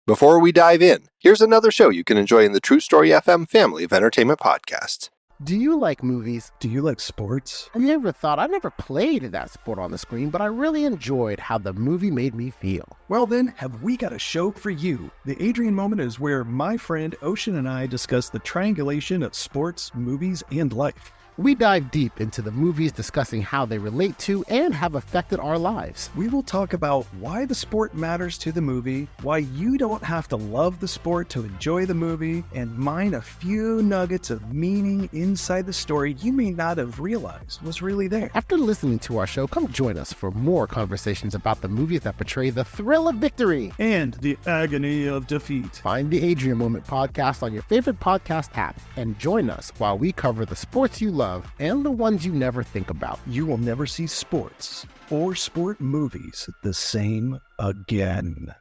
Before we dive in, here's another show you can enjoy in the True Story FM family of entertainment podcasts. Do you like movies? Do you like sports? I've never played that sport on the screen, but I really enjoyed how the movie made me feel. Well then, have we got a show for you. The Adrian Moment is where my friend Ocean and I discuss the triangulation of sports, movies, and life. We dive deep into the movies, discussing how they relate to and have affected our lives. We will talk about why the sport matters to the movie, why you don't have to love the sport to enjoy the movie, and mine a few nuggets of meaning inside the story you may not have realized was really there. After listening to our show, come join us for more conversations about the movies that portray the thrill of victory and the agony of defeat. Find the Adrian Moment podcast on your favorite podcast app and join us while we cover the sports you love and the ones you never think about. You will never see sports or sport movies the same again.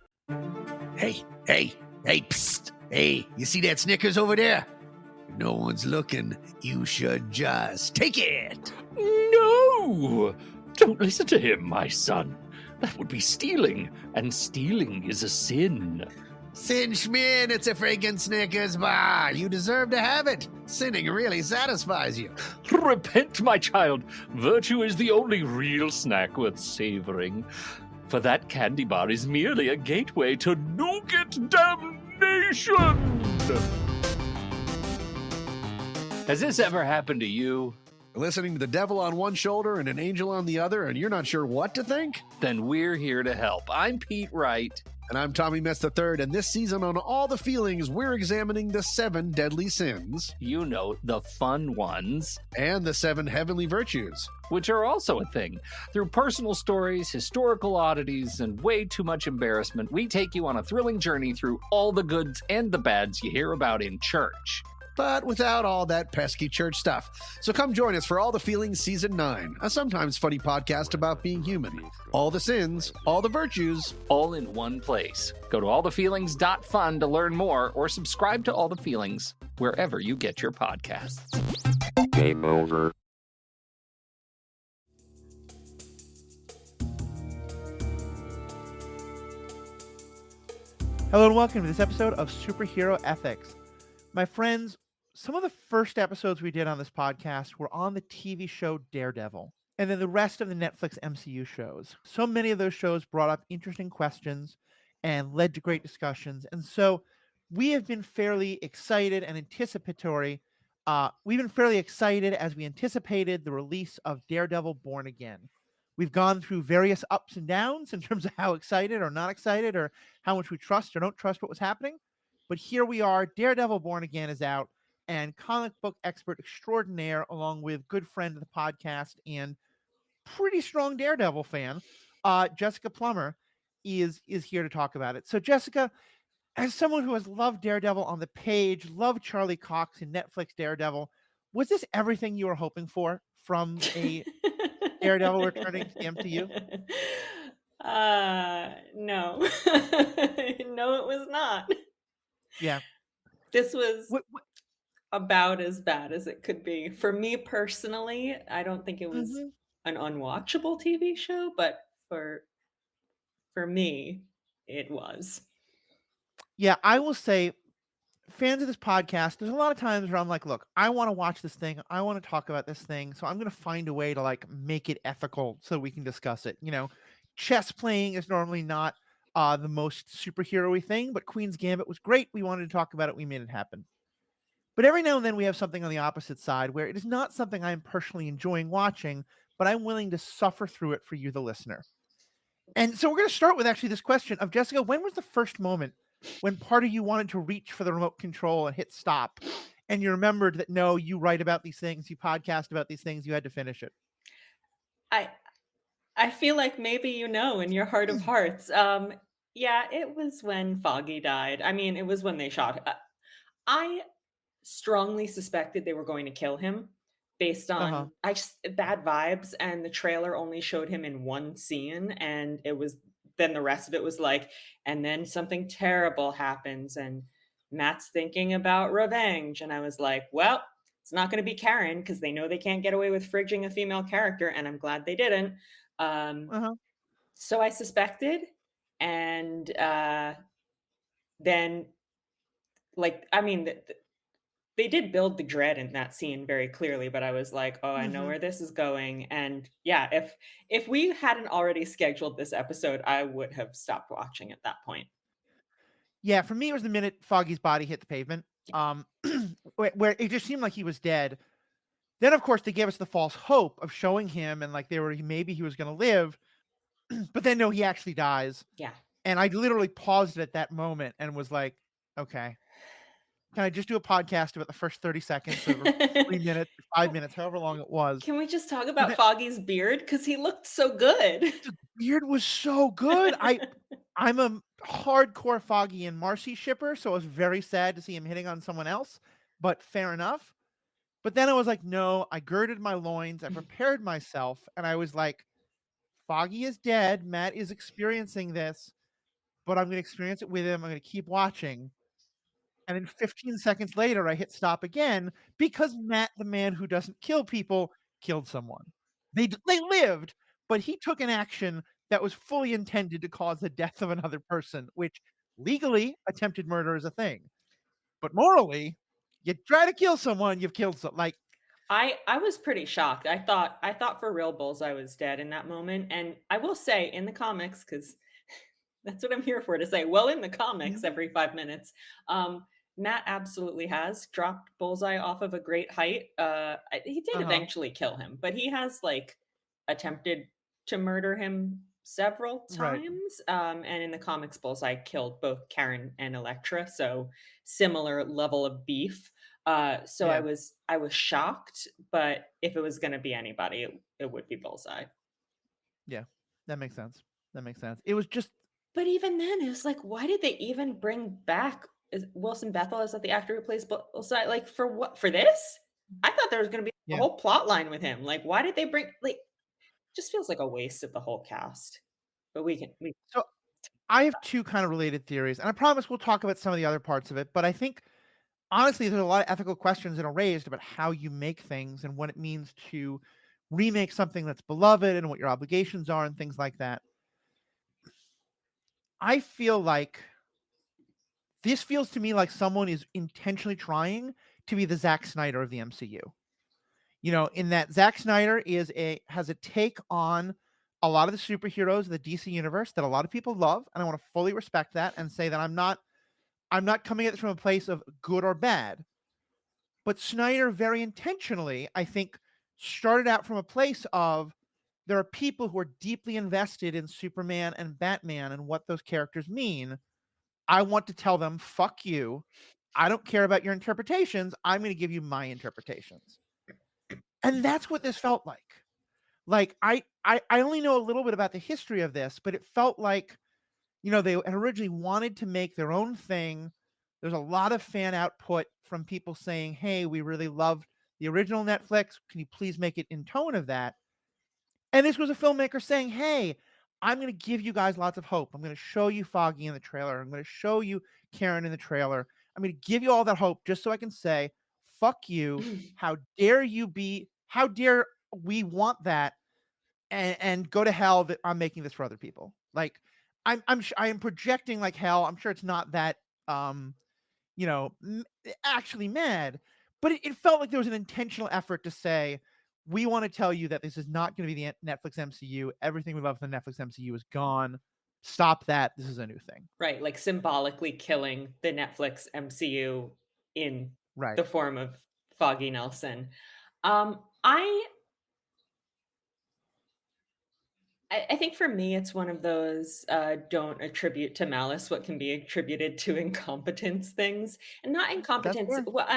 Hey, psst. Hey, you see that Snickers over there? If no one's looking, you should just take it. No! Don't listen to him, my son. That would be stealing, and stealing is a sin. Sin Schmin, it's a friggin' Snickers bar. You deserve to have it. Sinning really satisfies you. Repent, my child. Virtue is the only real snack worth savoring. For that candy bar is merely a gateway to nougat damnation. Has this ever happened to you? Listening to the devil on one shoulder and an angel on the other, and you're not sure what to think? Then we're here to help. I'm Pete Wright. And I'm Tommy Metz III, and this season on All the Feelings, we're examining the 7 deadly sins. You know, the fun ones. And the 7 heavenly virtues. Which are also a thing. Through personal stories, historical oddities, and way too much embarrassment, we take you on a thrilling journey through all the goods and the bads you hear about in church. But without all that pesky church stuff. So come join us for All the Feelings Season 9, a sometimes funny podcast about being human. All the sins, all the virtues. All in one place. Go to allthefeelings.fun to learn more, or subscribe to All the Feelings wherever you get your podcasts. Game over. Hello and welcome to this episode of Superhero Ethics. My friends, some of the first episodes we did on this podcast were on the TV show Daredevil, and then the rest of the Netflix MCU shows. So many of those shows brought up interesting questions and led to great discussions. And so we have been fairly excited and anticipatory. We've been fairly excited as we anticipated the release of Daredevil Born Again. We've gone through various ups and downs in terms of how excited or not excited or how much we trust or don't trust what was happening. But here we are. Daredevil Born Again is out, and comic book expert extraordinaire, along with good friend of the podcast and pretty strong Daredevil fan, Jessica Plummer, is here to talk about it. So Jessica, as someone who has loved Daredevil on the page, loved Charlie Cox in Netflix Daredevil, was this everything you were hoping for from a Daredevil returning to the MCU? No. No, it was not. Yeah. This was about as bad as it could be. For me personally, I don't think it was an unwatchable TV show, but for me, it was. Yeah, I will say, fans of this podcast, there's a lot of times where I'm like, look, I want to watch this thing. I want to talk about this thing. So I'm going to find a way to like make it ethical so we can discuss it. You know, chess playing is normally not the most superhero-y thing, but Queen's Gambit was great. We wanted to talk about it. We made it happen. But every now and then we have something on the opposite side where it is not something I'm personally enjoying watching, but I'm willing to suffer through it for you, the listener. And so we're going to start with actually this question of, Jessica, when was the first moment when part of you wanted to reach for the remote control and hit stop, and you remembered that, no, you write about these things, you podcast about these things, you had to finish it? I feel like maybe you know in your heart of hearts. Yeah, it was when Foggy died. I mean, it was when they shot. I strongly suspected they were going to kill him based on bad vibes, and the trailer only showed him in one scene, and it was then the rest of it was like, and then something terrible happens, and Matt's thinking about revenge, and I was like, well, it's not going to be Karen because they know they can't get away with fridging a female character, and I'm glad they didn't. So I suspected, and then, like, I mean, they did build the dread in that scene very clearly, but I was like, "Oh, I know Mhm. where this is going." And yeah, if we hadn't already scheduled this episode, I would have stopped watching at that point. Yeah, for me, it was the minute Foggy's body hit the pavement, um, where it just seemed like he was dead. Then, of course, they gave us the false hope of showing him and, like, they were maybe he was gonna live, but then, no, he actually dies, Yeah. and I literally paused it at that moment and was like, "Okay, can I just do a podcast about the first 30 seconds or 3 minutes, 5 minutes, however long it was?" Can we just talk But about then Foggy's beard? Because he looked so good. the beard was so good. I'm a hardcore Foggy and Marcy shipper, so I was very sad to see him hitting on someone else, but fair enough. But then I was like, "No," I girded my loins, I prepared myself, and I was like, "Foggy is dead, Matt is experiencing this, but I'm gonna experience it with him, I'm gonna keep watching." And then 15 seconds later, I hit stop again because Matt, the man who doesn't kill people, killed someone. They lived, but he took an action that was fully intended to cause the death of another person, which legally, attempted murder is a thing. But morally, you try to kill someone, you've killed like, I was pretty shocked. I thought for real Bullseye was dead in that moment, and I will say in the comics, because that's what I'm here for to say, well, in the comics mhm, every 5 minutes, Matt absolutely has dropped Bullseye off of a great height. He did uh-huh, eventually kill him, but he has, like, attempted to murder him several right, times, and in the comics, Bullseye killed both Karen and Elektra, so similar level of beef. So I yeah, was shocked, but if it was gonna be anybody, it would be Bullseye. yeah, that makes sense, that makes sense. It was just But even then, it was like, why did they even bring back is Wilson Bethel? Is that the actor who plays Bullseye? Like, for what? For this? I thought there was gonna be a yeah. whole plot line with him. Like, why did they bring like, just feels like a waste of the whole cast. But we So, I have 2 kind of related theories, and I promise we'll talk about some of the other parts of it, but I think honestly, there's a lot of ethical questions that are raised about how you make things and what it means to remake something that's beloved and what your obligations are and things like that. I feel like this feels to me like someone is intentionally trying to be the Zack Snyder of the MCU. You know, in that Zack Snyder has a take on a lot of the superheroes of the DC universe that a lot of people love, and I want to fully respect that and say that I'm not coming at this from a place of good or bad. But Snyder very intentionally, I think, started out from a place of there are people who are deeply invested in Superman and Batman and what those characters mean. I want to tell them, fuck you. I don't care about your interpretations. I'm going to give you my interpretations. And that's what this felt like. Like I only know a little bit about the history of this, but it felt like, they had originally wanted to make their own thing. There's a lot of fan output from people saying, "Hey, we really loved the original Netflix. Can you please make it in tone of that?" And this was a filmmaker saying, "Hey, I'm going to give you guys lots of hope. I'm going to show you Foggy in the trailer. I'm going to show you Karen in the trailer. I'm going to give you all that hope just so I can say, fuck you. How dare you be? How dare we want that? And go to hell that I'm making this for other people." Like I am projecting like hell. I'm sure it's not that actually mad, but it felt like there was an intentional effort to say, we want to tell you that this is not going to be the Netflix MCU. Everything we love from the Netflix MCU is gone. Stop that. This is a new thing. right, like symbolically killing the Netflix MCU in Right. the form of Foggy Nelson. I think for me, it's one of those don't attribute to malice what can be attributed to incompetence things, and not That's incompetence. fair. Well,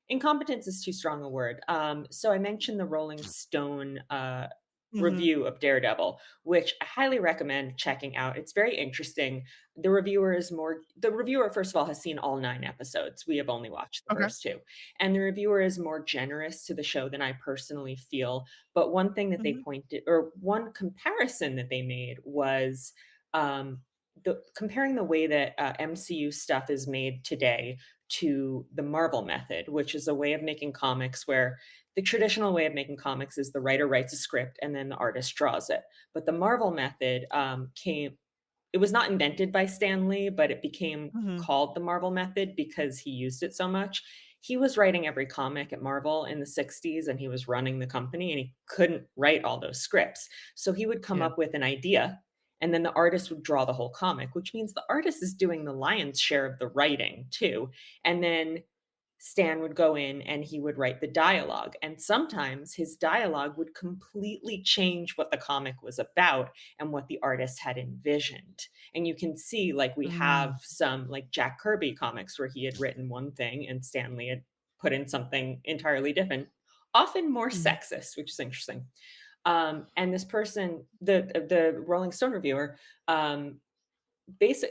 incompetence is too strong a word. So I mentioned the Rolling Stone Hmm. review of Daredevil, which I highly recommend checking out. It's very interesting. The reviewer, first of all, has seen all 9 episodes. We have only watched the Okay. first 2, and the reviewer is more generous to the show than I personally feel. But one thing that they Hmm. pointed, or one comparison that they made was um, comparing the way that MCU stuff is made today to the Marvel method, which is a way of making comics where the traditional way of making comics is the writer writes a script and then the artist draws it. But the Marvel method it was not invented by Stan Lee, but it became Mhm. called the Marvel method because he used it so much. He was writing every comic at Marvel in the 60s and he was running the company and he couldn't write all those scripts. So he would come Yeah. up with an idea and then the artist would draw the whole comic, which means the artist is doing the lion's share of the writing too. And then Stan would go in and he would write the dialogue. And sometimes his dialogue would completely change what the comic was about and what the artist had envisioned. And you can see, like, we Mm. have some, like, Jack Kirby comics where he had written one thing and Stan Lee had put in something entirely different, often more Mhm. sexist, which is interesting. And this person, the Rolling Stone reviewer,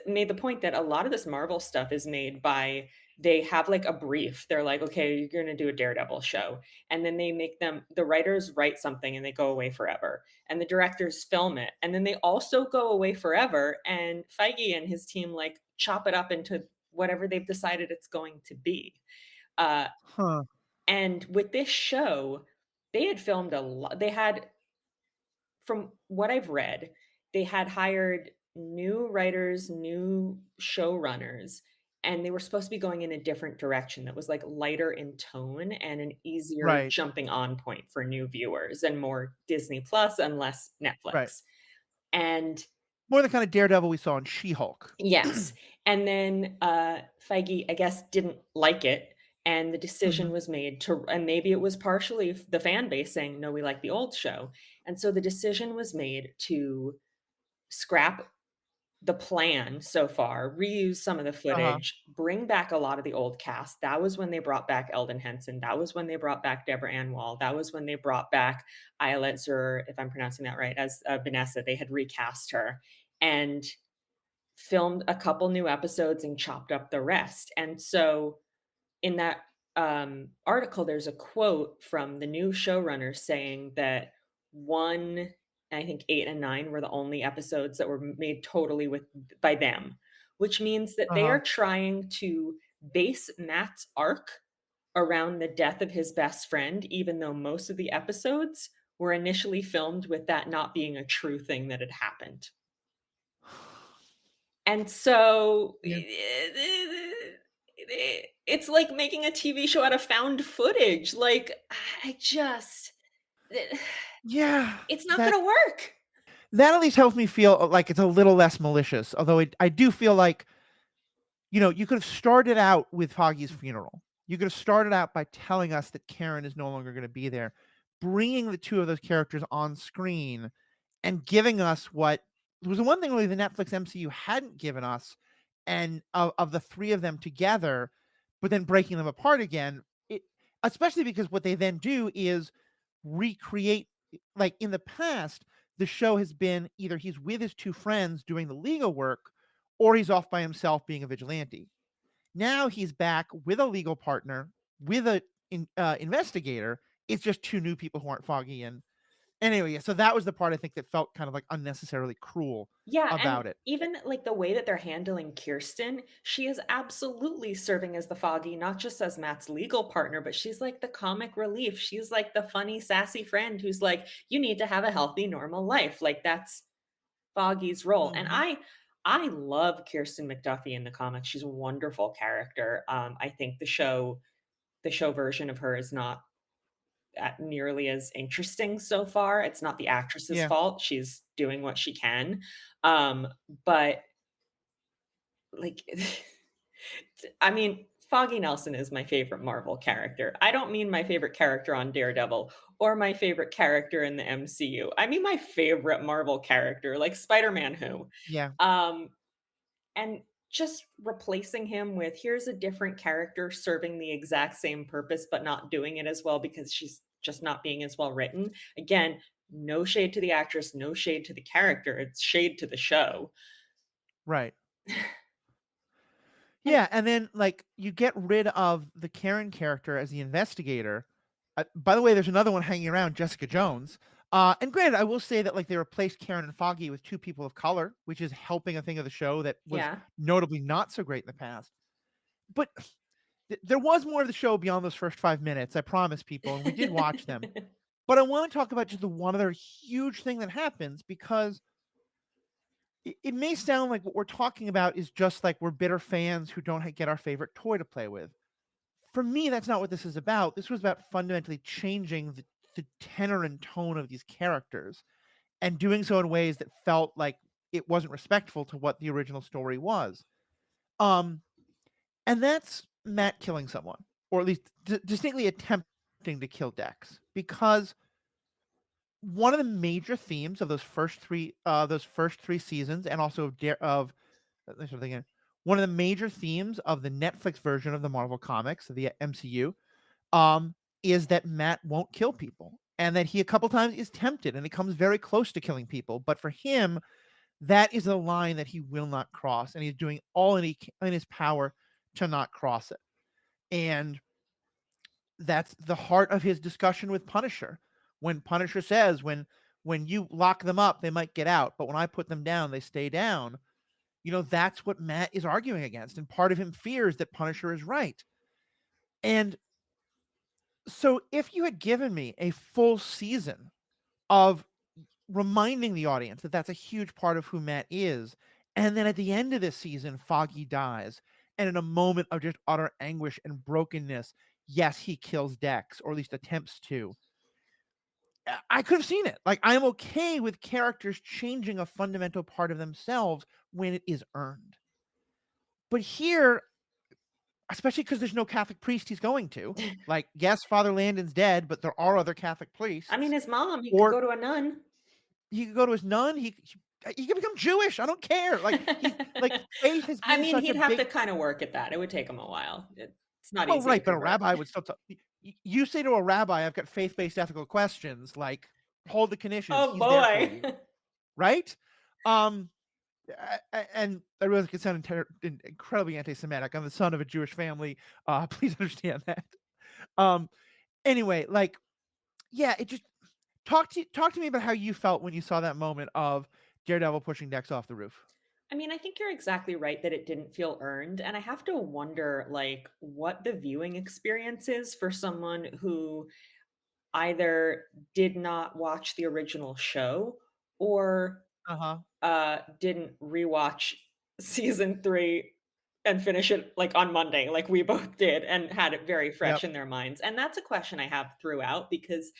made the point that a lot of this Marvel stuff is made by they have like a brief. They're like, okay, you're going to do a Daredevil show. And then they make them, the writers write something and they go away forever. And the directors film it. And then they also go away forever. And Feige and his team like chop it up into whatever they've decided it's going to be. Uh, Huh. and with this show, they had filmed a lot. They had, from what I've read, they had hired new writers, new showrunners, and they were supposed to be going in a different direction that was like lighter in tone and an easier Right. jumping on point for new viewers and more Disney Plus and less Right. Netflix. And More the kind of Daredevil we saw in She-Hulk. yes. And then Feige, I guess, didn't like it. And the decision Mhm. was made to, and maybe it was partially the fan base saying, no, we like the old show. And so the decision was made to scrap the plan so far, reuse some of the Uh-huh. footage, bring back a lot of the old cast. That was when they brought back Eldon Henson. That was when they brought back Deborah Ann Wall. That was when they brought back Ayelet Zur, if I'm pronouncing that right, as Vanessa. They had recast her. And filmed a couple new episodes and chopped up the rest. And so in that article, there's a quote from the new showrunner saying that one, I think 8 and 9 were the only episodes that were made totally with by them, which means that they Uh-huh. are trying to base Matt's arc around the death of his best friend, even though most of the episodes were initially filmed with that not being a true thing that had happened. And so Yeah. it's like making a TV show out of found footage. Like, I just Yeah. it's not That gonna work. that at least helps me feel like it's a little less malicious. Although I do feel like, you could have started out with Foggy's funeral. You could have started out by telling us that Karen is no longer going to be there, bringing the two of those characters on screen and giving us what was the one thing really the Netflix MCU hadn't given us, and of the three of them together, but then breaking them apart again. It, especially because what they then do is recreate, like in the past, the show has been either he's with his two friends doing the legal work, or he's off by himself being a vigilante. Now he's back with a legal partner, with a investigator. It's just two new people who aren't Foggy and anyway. Yeah, so that was the part I think that felt kind of like unnecessarily cruel Yeah, and about it. even like the way that they're handling Kirsten, she is absolutely serving as the Foggy, not just as Matt's legal partner, but she's like the comic relief. She's like the funny, sassy friend who's like, you need to have a healthy, normal life. Like that's Foggy's role. And Mhm. I love Kirsten McDuffie in the comics. She's a wonderful character. I think the show version of her is not nearly as interesting so far. It's not the actress's Yeah. fault. She's doing what she can. Um, but like I mean, Foggy Nelson is my favorite Marvel character. I don't mean my favorite character on Daredevil or my favorite character in the MCU. I mean my favorite Marvel character, like Spider-Man who. Yeah. Um, and just replacing him with here's a different character serving the exact same purpose but not doing it as well because she's just not being as well written. Again, no shade to the actress, no shade to the character. It's shade to the show. Right. And Yeah, and then like you get rid of the Karen character as the investigator. By the way, there's another one hanging around, Jessica Jones. And granted, I will say that like they replaced Karen and Foggy with two people of color, which is helping a thing of the show that was yeah. notably not so great in the past. But there was more of the show beyond those first 5 minutes. I promise people, and we did watch them. But I want to talk about just the one other huge thing that happens because it may sound like what we're talking about is just like we're bitter fans who don't get our favorite toy to play with. For me, that's not what this is about. This was about fundamentally changing the tenor and tone of these characters and doing so in ways that felt like it wasn't respectful to what the original story was. And that's Matt killing someone, or at least distinctly attempting to kill Dex, because one of the major themes of those first three seasons, and also one of the major themes of the Netflix version of the Marvel Comics, the MCU, is that Matt won't kill people, and that he a couple times is tempted, and it comes very close to killing people. But for him, that is a line that he will not cross, and he's doing all in his power to not cross it. And that's the heart of his discussion with Punisher. When Punisher says, when you lock them up, they might get out, but when I put them down, they stay down. That's what Matt is arguing against. And part of him fears that Punisher is right. And so if you had given me a full season of reminding the audience that that's a huge part of who Matt is, and then at the end of this season, Foggy dies, and in a moment of just utter anguish and brokenness, yes, he kills Dex, or at least attempts to. I could have seen it. Like, I'm okay with characters changing a fundamental part of themselves when it is earned. But here, especially because there's no Catholic priest he's going to. Like, yes, Father Landon's dead, but there are other Catholic priests. I mean, his mom, he could go to a nun. He could go to his nun. He could become Jewish. I don't care. Like, he's like, faith has been I mean, such he'd a have big... to kind of work at that. It would take him a while. It's not Well, easy. right, but a rabbi would still you say to a rabbi, I've got faith-based ethical questions, like, hold the knishes. Oh, he's there for boy. you. Right? And I realize it can sound incredibly anti-Semitic. I'm the son of a Jewish family. Please understand that. Anyway, like, yeah, it just talk to me about how you felt when you saw that moment of Daredevil pushing Dex off the roof. I mean, I think you're exactly right that it didn't feel earned. And I have to wonder, like, what the viewing experience is for someone who either did not watch the original show or didn't rewatch season 3 and finish it like on Monday, like we both did, and had it very fresh in their minds. And that's a question I have throughout, because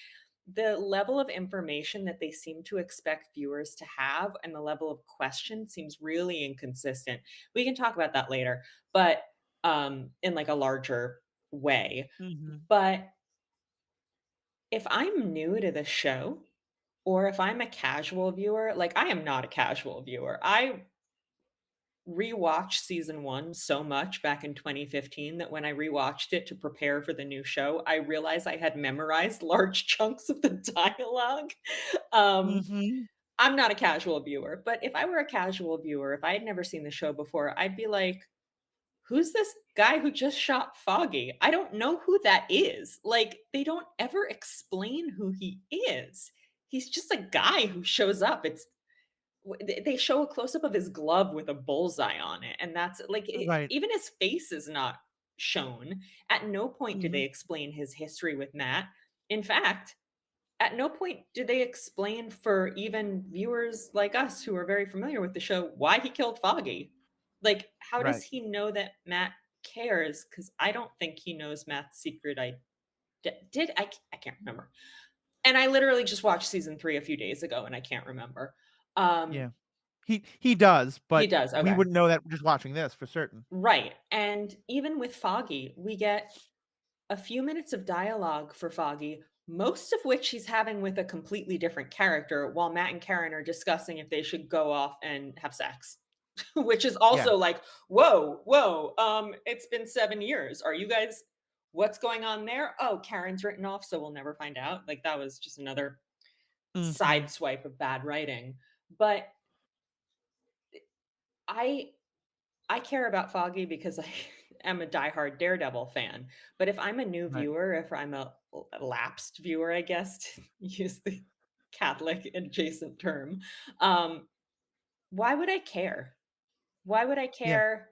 the level of information that they seem to expect viewers to have and the level of question seems really inconsistent. We can talk about that later, but in like a larger way. But if I'm new to the show, or if I'm a casual viewer, like I am not a casual viewer. I rewatched season 1 so much back in 2015 that when I rewatched it to prepare for the new show, I realized I had memorized large chunks of the dialogue. I'm not a casual viewer, but if I were a casual viewer, if I had never seen the show before, I'd be like, who's this guy who just shot Foggy? I don't know who that is. Like, they don't ever explain who he is. He's just a guy who shows up. They show a close up of his glove with a bullseye on it, and that's like Right. even his face is not shown. At no point do they explain his history with Matt. In fact, at no point do they explain for even viewers like us who are very familiar with the show why he killed Foggy. Like, how does he know that Matt cares? Because I don't think he knows Matt's secret. I can't remember. And I literally just watched season 3 a few days ago, and I can't remember. Yeah. He does, but He does, we okay. wouldn't know that just watching this for certain. Right. And even with Foggy, we get a few minutes of dialogue for Foggy, most of which he's having with a completely different character, while Matt and Karen are discussing if they should go off and have sex. Which is also like, whoa, it's been 7 years. Are you guys, what's going on there? Oh, Karen's written off, so we'll never find out. Like, that was just another side swipe of bad writing. But I care about Foggy because I am a diehard Daredevil fan. But if I'm a new viewer, if I'm a lapsed viewer, I guess, to use the Catholic adjacent term, why would I care? Why would I care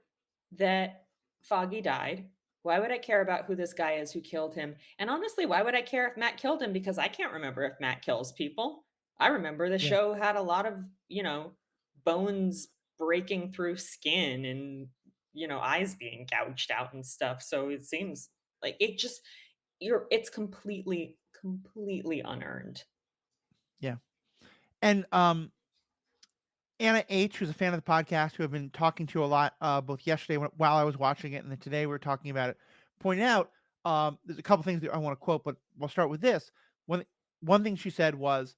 that Foggy died? Why would I care about who this guy is who killed him? And honestly, why would I care if Matt killed him? Because I can't remember if Matt kills people. I remember the show had a lot of, bones breaking through skin and, eyes being gouged out and stuff. So it seems like it's completely unearned. Yeah. And Anna H, who's a fan of the podcast, who I've been talking to a lot, both yesterday while I was watching it, and then today we were talking about it, pointed out there's a couple things that I want to quote, but we'll start with this. One thing she said was,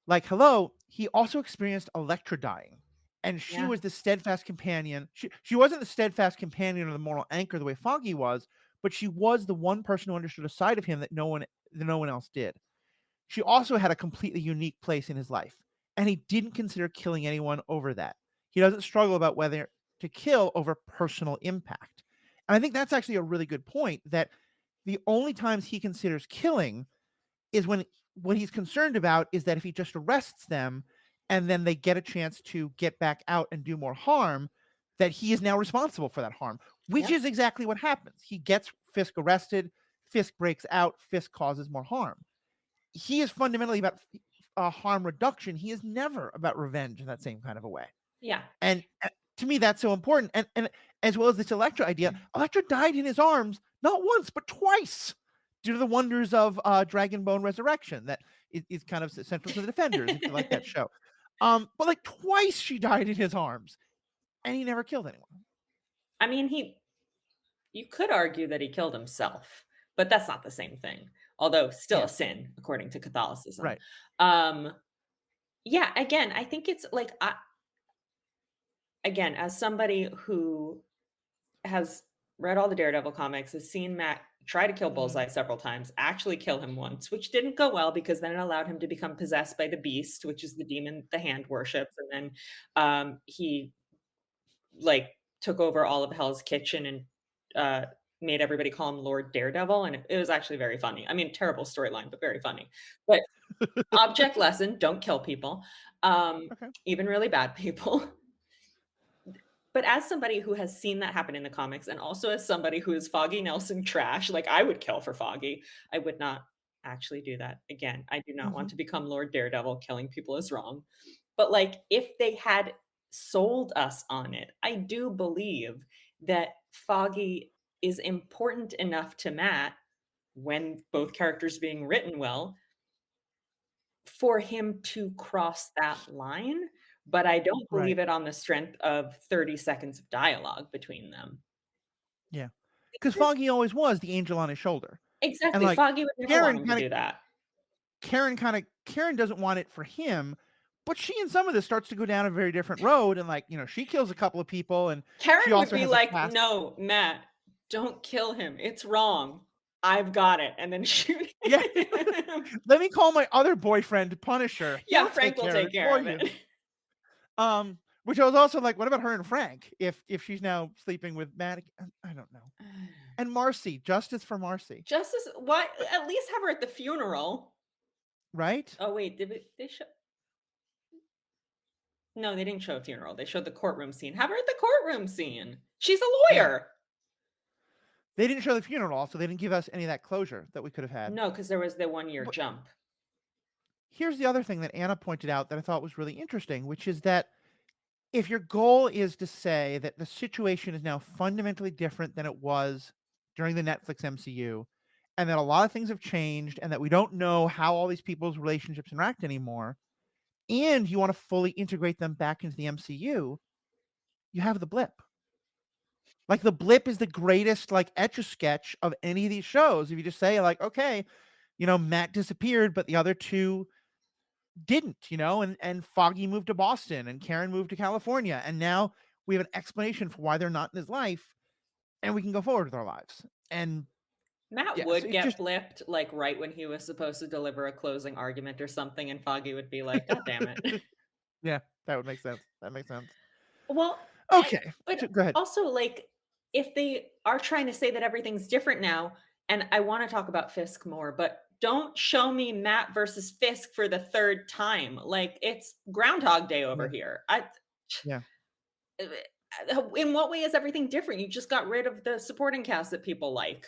like, hello, he also experienced Electra dying, and she Yeah. was the steadfast companion. She wasn't the steadfast companion or the moral anchor the way Foggy was, but she was the one person who understood a side of him that no one else did. She also had a completely unique place in his life, and he didn't consider killing anyone over that. He doesn't struggle about whether to kill over personal impact. And I think that's actually a really good point, that the only times he considers killing is when what he's concerned about is that if he just arrests them and then they get a chance to get back out and do more harm, that he is now responsible for that harm, which Yep. is exactly what happens. He gets Fisk arrested, Fisk breaks out, Fisk causes more harm. He is fundamentally about harm reduction. He is never about revenge in that same kind of a way. Yeah. And to me, that's so important. And as well as this Electra idea, Electra died in his arms not once but twice, due to the wonders of Dragon Bone Resurrection. That is kind of central to the Defenders, if you like that show. But like twice she died in his arms, and he never killed anyone. I mean, you could argue that he killed himself, but that's not the same thing. Although still a sin according to Catholicism. Right. Yeah, again, I think it's like again, as somebody who has read all the Daredevil comics, has seen Matt try to kill Bullseye several times, actually kill him once, which didn't go well because then it allowed him to become possessed by the Beast, which is the demon the Hand worships, and then he like took over all of Hell's Kitchen and made everybody call him Lord Daredevil, and it was actually very funny. I mean, terrible storyline, but very funny. But object lesson: don't kill people, Okay. even really bad people. But as somebody who has seen that happen in the comics, and also as somebody who is Foggy Nelson trash, like I would kill for Foggy, I would not actually do that again. I do not want to become Lord Daredevil. Killing people is wrong. But like, if they had sold us on it, I do believe that Foggy is important enough to Matt, when both characters being written well, for him to cross that line. But I don't Right. believe it on the strength of 30 seconds of dialogue between them. Yeah. Because Foggy always was the angel on his shoulder. Exactly. And like Foggy would never want him to do that. Karen doesn't want it for him, but she in some of this starts to go down a very different road, and like, she kills a couple of people, and Karen she would also be has a like, past. no, Matt, don't kill him. It's wrong. I've got it. And then shoot Yeah. him. Let me call my other boyfriend, Punisher. Yeah, He'll Frank will take care for of you. it. Which I was also like, what about her and Frank? If she's now sleeping with Matt, I don't know. And Marcy, justice for Marcy, Justice, why? At least have her at the funeral. right? Oh, wait, did they show? No, they didn't show a funeral. They showed the courtroom scene. Have her at the courtroom scene. She's a lawyer. They didn't show the funeral, so they didn't give us any of that closure that we could have had. No, because there was the 1 year jump. Here's the other thing that Anna pointed out that I thought was really interesting, which is that if your goal is to say that the situation is now fundamentally different than it was during the Netflix MCU, and that a lot of things have changed, and that we don't know how all these people's relationships interact anymore, and you want to fully integrate them back into the MCU, you have the blip. Like, the blip is the greatest like etch-a-sketch of any of these shows. If you just say like, okay, Matt disappeared, but the other two didn't, and Foggy moved to Boston and Karen moved to California, and now we have an explanation for why they're not in his life, and we can go forward with our lives. And Matt would get blipped like right when he was supposed to deliver a closing argument or something, and Foggy would be like, God damn it. Yeah, that would make sense. That makes sense. Well, okay, but go ahead. Also, like, if they are trying to say that everything's different now, and I want to talk about Fisk more, but don't show me Matt versus Fisk for the third time. Like, it's Groundhog Day over here. Yeah. In what way is everything different? You just got rid of the supporting cast that people like.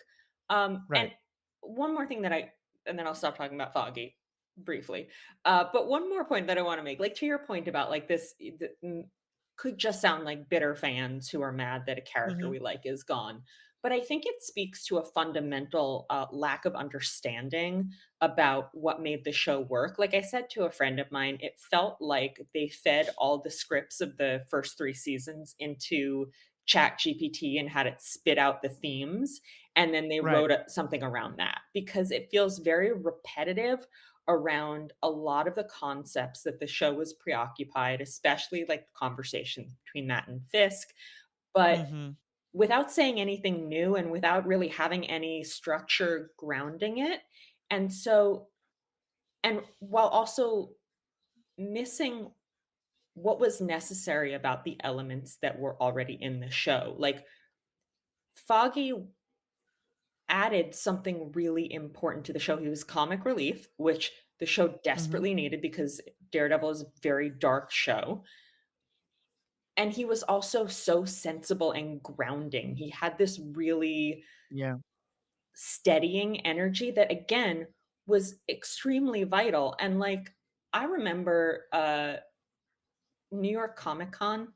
Right. And one more thing and then I'll stop talking about Foggy briefly. But one more point that I want to make, like to your point about like this, could just sound like bitter fans who are mad that a character Mhm. we like is gone. But I think it speaks to a fundamental lack of understanding about what made the show work. Like I said to a friend of mine, it felt like they fed all the scripts of the first 3 seasons into Chat GPT and had it spit out the themes. And then they Right. wrote something around that because it feels very repetitive around a lot of the concepts that the show was preoccupied, especially like the conversation between Matt and Fisk. But Mhm. without saying anything new and without really having any structure grounding it. And so, and while also missing what was necessary about the elements that were already in the show. Like Foggy added something really important to the show. He was comic relief, which the show Mhm. desperately needed because Daredevil is a very dark show. And he was also so sensible and grounding. He had this really Yeah. steadying energy that again was extremely vital. And like I remember New York Comic Con,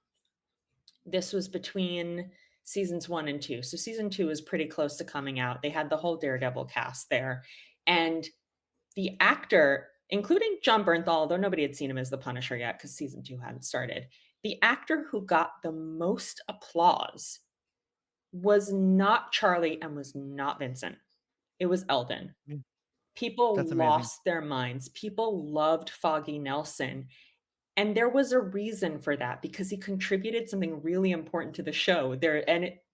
this was between seasons 1 and 2. So season 2 is pretty close to coming out. They had the whole Daredevil cast there. And the actor, including John Bernthal, although nobody had seen him as the Punisher yet because season 2 hadn't started, the actor who got the most applause was not Charlie and was not Vincent. It was Eldon. Yeah. People That's amazing. lost their minds. People loved Foggy Nelson. And there was a reason for that because he contributed something really important to the show.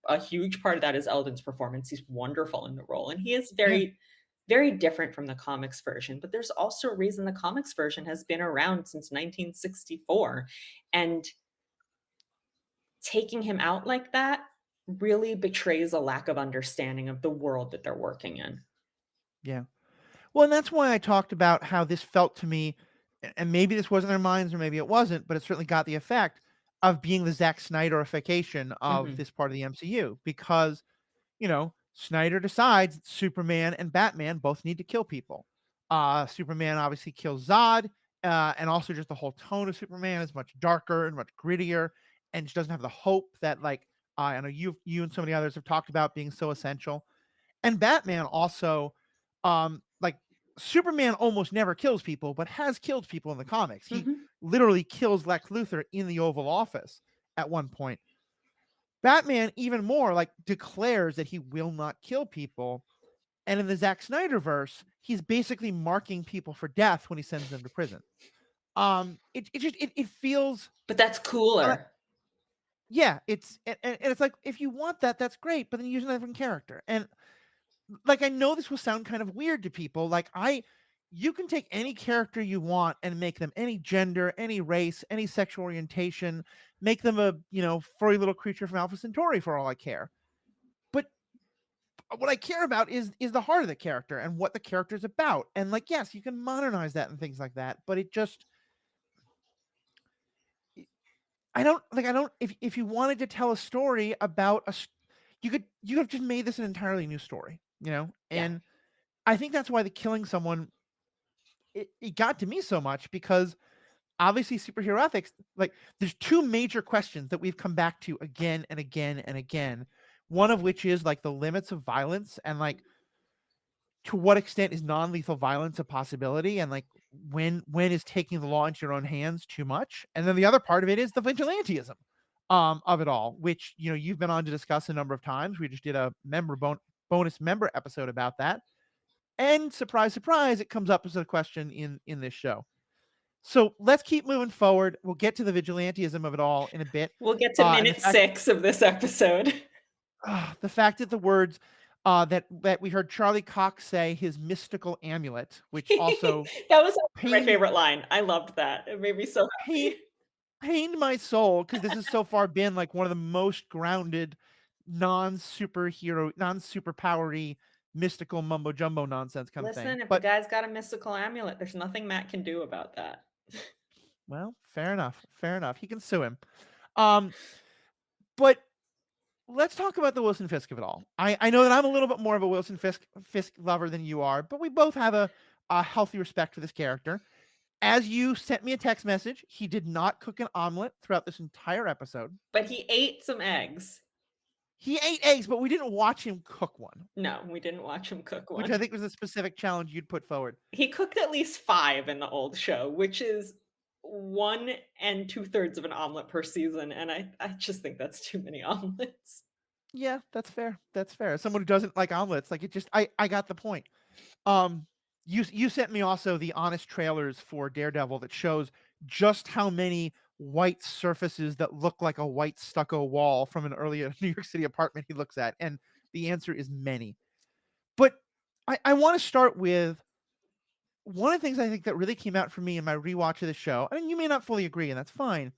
A huge part of that is Eldon's performance. He's wonderful in the role, and he is Yeah. very, very different from the comics version. But there's also a reason the comics version has been around since 1964, and taking him out like that really betrays a lack of understanding of the world that they're working in. Yeah. Well, and that's why I talked about how this felt to me, and maybe this wasn't their minds or maybe it wasn't, but it certainly got the effect of being the Zack Snyderification of Mhm. this part of the MCU because, Snyder decides that Superman and Batman both need to kill people. Superman obviously kills Zod, and also just the whole tone of Superman is much darker and much grittier, and just doesn't have the hope that I know you and so many others have talked about being so essential. And Batman also, like Superman almost never kills people, but has killed people in the comics. He Mhm. literally kills Lex Luthor in the Oval Office at one point. Batman, even more, declares that he will not kill people. And in the Zack Snyder verse, he's basically marking people for death when he sends them to prison. It feels, But that's uh, cooler. yeah, and it's like if you want that, that's great, but then use a different character. And I know this will sound kind of weird to people. You can take any character you want and make them any gender, any race, any sexual orientation, make them a, furry little creature from Alpha Centauri for all I care. But what I care about is the heart of the character and what the character is about. And yes, you can modernize that and things like that, but it just I don't if you wanted to tell a story about you could have just made this an entirely new story, Yeah. And I think that's why the killing someone it got to me so much because obviously superhero ethics, there's two major questions that we've come back to again and again and again. One of which is the limits of violence and to what extent is non-lethal violence a possibility and when is taking the law into your own hands too much? And then the other part of it is the vigilantism of it all, which you've been on to discuss a number of times. We just did a bonus member episode about that. And surprise, surprise, it comes up as a question in this show. So let's keep moving forward. We'll get to the vigilantism of it all in a bit. We'll get to And minute 6 of this episode. the fact that the words that we heard Charlie Cox say his mystical amulet, which also That was my pained favorite line. I loved that. It made me so pained happy. pained my soul because this has so far been one of the most grounded non-superhero, non-superpowery mystical mumbo jumbo nonsense kind of thing. Listen, if the But guy's got a mystical amulet, there's nothing Matt can do about that. well, fair enough. Fair enough. He can sue him. But let's talk about the Wilson Fisk of it all. I know that I'm a little bit more of a Wilson Fisk lover than you are, but we both have a healthy respect for this character. As you sent me a text message, he did not cook an omelet throughout this entire episode. But he ate some eggs. He ate eggs, but we didn't watch him cook one, No, we didn't watch him cook which one. I think was a specific challenge you'd put forward. He cooked at least 5 in the old show, which is 1 2/3 of an omelet per season, and I just think that's too many omelets. Yeah, that's fair. That's fair. As someone who doesn't like omelets, like, it just I got the point. You sent me also the honest trailers for Daredevil that shows just how many white surfaces that look like a white stucco wall from an early New York City apartment he looks at, and the answer is many. But I want to start with one of the things I think that really came out for me in my rewatch of the show. I mean, you may not fully agree, and that's fine,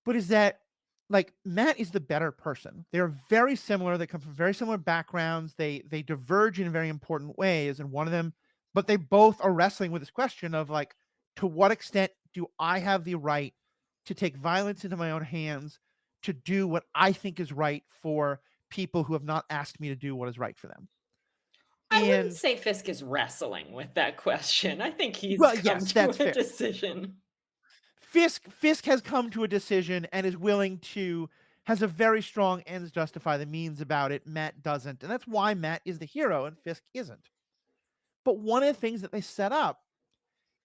but is that, like, Matt is the better person. They're very similar. They come from very similar backgrounds. They diverge in very important ways, and one of them, but they both are wrestling with this question of, like, to what extent do I have the right to take violence into my own hands to do what I think is right for people who have not asked me to do what is right for them? I wouldn't And say Fisk is wrestling with that question. I think he's well, come yes, to that's a fair. decision. Fisk has come to a decision and is willing to has a very strong ends justify the means about it. Matt doesn't. And that's why Matt is the hero and Fisk isn't. But one of the things that they set up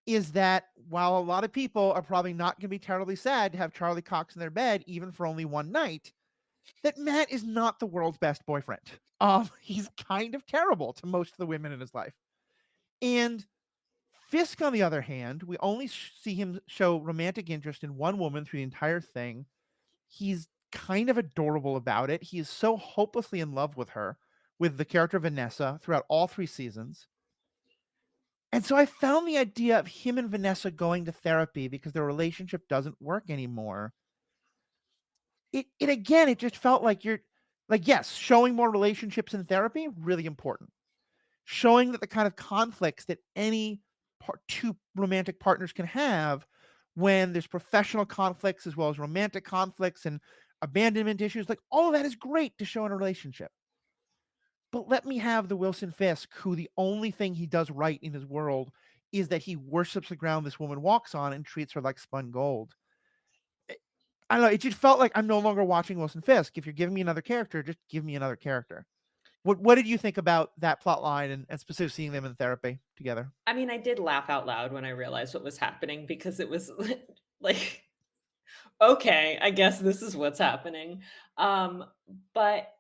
is that while a lot of people are probably not going to be terribly sad to have Charlie Cox in their bed, even for only one night, that Matt is not the world's best boyfriend. He's kind of terrible to most of the women in his life. And Fisk, on the other hand, we only see him show romantic interest in one woman through the entire thing. He's kind of adorable about it. He is so hopelessly in love with her, with the character Vanessa, throughout all 3 seasons. And so I found the idea of him and Vanessa going to therapy because their relationship doesn't work anymore. It again, it just felt like you're like, yes, showing more relationships in therapy, really important. Showing that the kind of conflicts that any two romantic partners can have when there's professional conflicts as well as romantic conflicts and abandonment issues, like, all of that is great to show in a relationship. But let me have the Wilson Fisk, who the only thing he does right in his world is that he worships the ground this woman walks on and treats her like spun gold. I don't know. It just felt like I'm no longer watching Wilson Fisk. If you're giving me another character, just give me another character. What did you think about that plot line and specifically seeing them in therapy together? I mean, I did laugh out loud when I realized what was happening because it was like, okay, I guess this is what's happening. But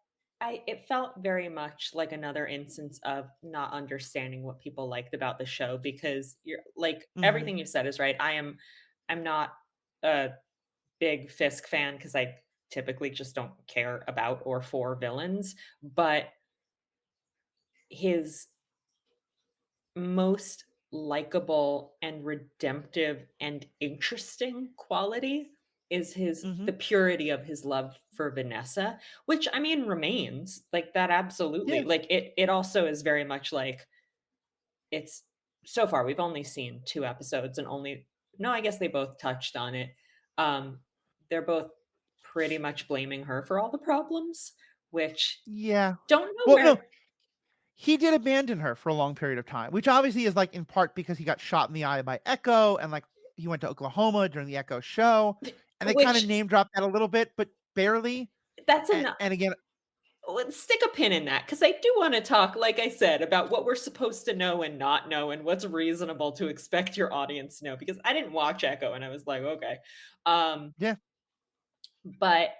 it felt very much like another instance of not understanding what people liked about the show because you're like Mhm. everything you said is right. I'm not a big Fisk fan because I typically just don't care about or for villains, but his most likable and redemptive and interesting quality is the Mhm. purity of his love for Vanessa, which I mean remains like that absolutely. Yeah. Like it also is very much like it's so far we've only seen 2 episodes and only no, I guess they both touched on it. Um they're both pretty much blaming her for all the problems, which Yeah. don't know Well, no, where. he did abandon her for a long period of time, which obviously is, like, in part because he got shot in the eye by Echo and, like, he went to Oklahoma during the Echo show, and they kinda Which name dropped that a little bit, but barely. that's And enough. and again, Let's stick a pin in that because I do want to talk, like I said, about what we're supposed to know and not know, and what's reasonable to expect your audience to know. Because I didn't watch Echo, and I was like, okay, yeah. but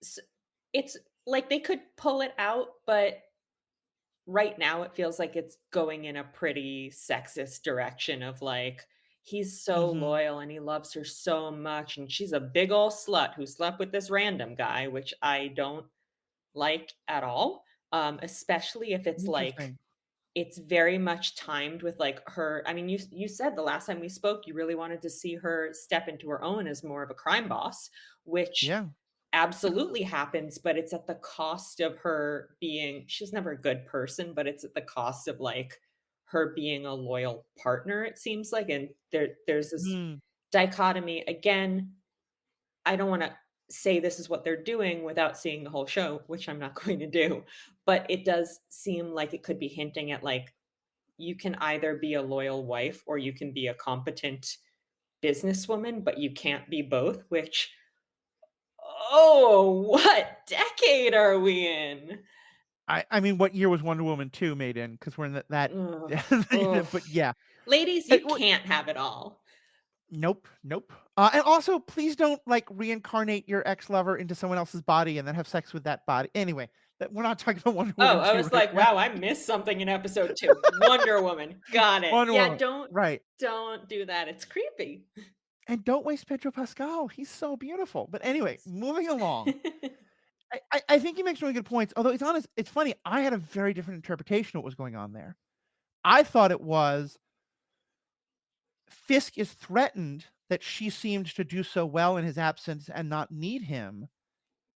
s- it's like they could pull it out, but right now it feels like it's going in a pretty sexist direction of like he's so Mhm. loyal and he loves her so much, and she's a big old slut who slept with this random guy, which I don't like at all, especially if it's like Interesting. it's very much timed with like her. I mean, you said the last time we spoke you really wanted to see her step into her own as more of a crime boss, which Yeah. absolutely happens, but it's at the cost of her being she's never a good person, but it's at the cost of like her being a loyal partner, it seems like. And there's this Mm. dichotomy again. I don't wanna say this is what they're doing without seeing the whole show, which I'm not going to do, but it does seem like it could be hinting at, like, you can either be a loyal wife or you can be a competent businesswoman, but you can't be both, which, oh, what decade are we in? I mean, what year was Wonder Woman 2 made in? Because we're in that Ugh, but oof. yeah. Ladies, you can't have it all. Nope, nope. And also, please don't like reincarnate your ex-lover into someone else's body and then have sex with that body. Anyway, we're not talking about Wonder Oh, Woman I 2 was right like, now. wow, I missed something in episode 2. Wonder Woman. Got it. Wonder Yeah, Woman, right. don't do that. It's creepy. And don't waste Pedro Pascal. He's so beautiful. But anyway, moving along. I think he makes really good points. Although it's honest, it's funny. I had a very different interpretation of what was going on there. I thought it was Fisk is threatened that she seemed to do so well in his absence and not need him.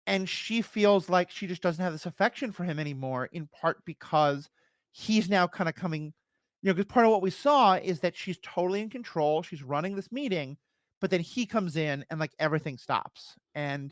And she feels like she just doesn't have this affection for him anymore, in part because he's now kind of coming, because part of what we saw is that she's totally in control. She's running this meeting, but then he comes in and like everything stops. And,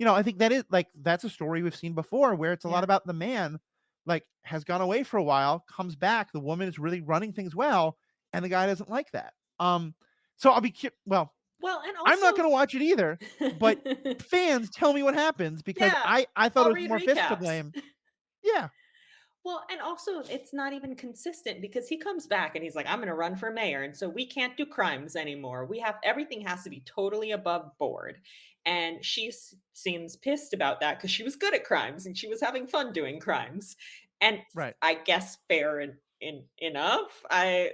I think that is like, that's a story we've seen before where it's a lot Yeah. about the man like has gone away for a while, comes back. The woman is really running things well. And the guy doesn't like that. So I'll be, Well, and also I'm not going to watch it either, but fans tell me what happens because Yeah, I thought I'll it was read more Fisk to recaps. blame. Yeah. Well, and also it's not even consistent because he comes back and he's like, I'm going to run for mayor. And so we can't do crimes anymore. Everything has to be totally above board. And she seems pissed about that because she was good at crimes and she was having fun doing crimes. And Right. I guess fair enough. I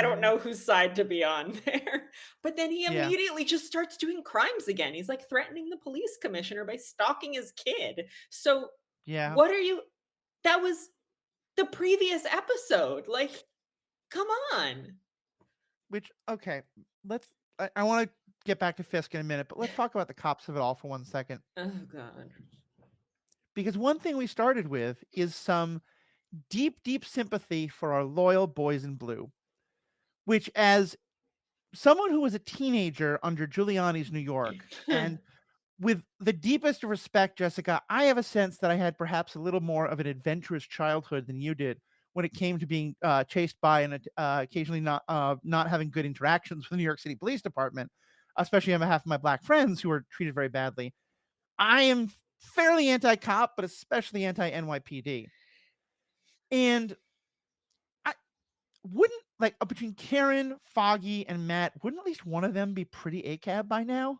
don't know whose side to be on there. But then he Yeah. immediately just starts doing crimes again. He's like threatening the police commissioner by stalking his kid. So Yeah. what are you that was the previous episode. Like, come on. Which, okay, I want to get back to Fisk in a minute, but let's talk about the cops of it all for 1 second. Oh, God. Because one thing we started with is some deep, deep sympathy for our loyal boys in blue, which, as someone who was a teenager under Giuliani's New York, and with the deepest of respect, Jessica, I have a sense that I had perhaps a little more of an adventurous childhood than you did when it came to being chased by and occasionally not having good interactions with the New York City Police Department, especially on behalf of my black friends who were treated very badly. I am fairly anti-cop, but especially anti-NYPD. And I wouldn't, like, between Karen, Foggy, and Matt, wouldn't at least one of them be pretty ACAB by now?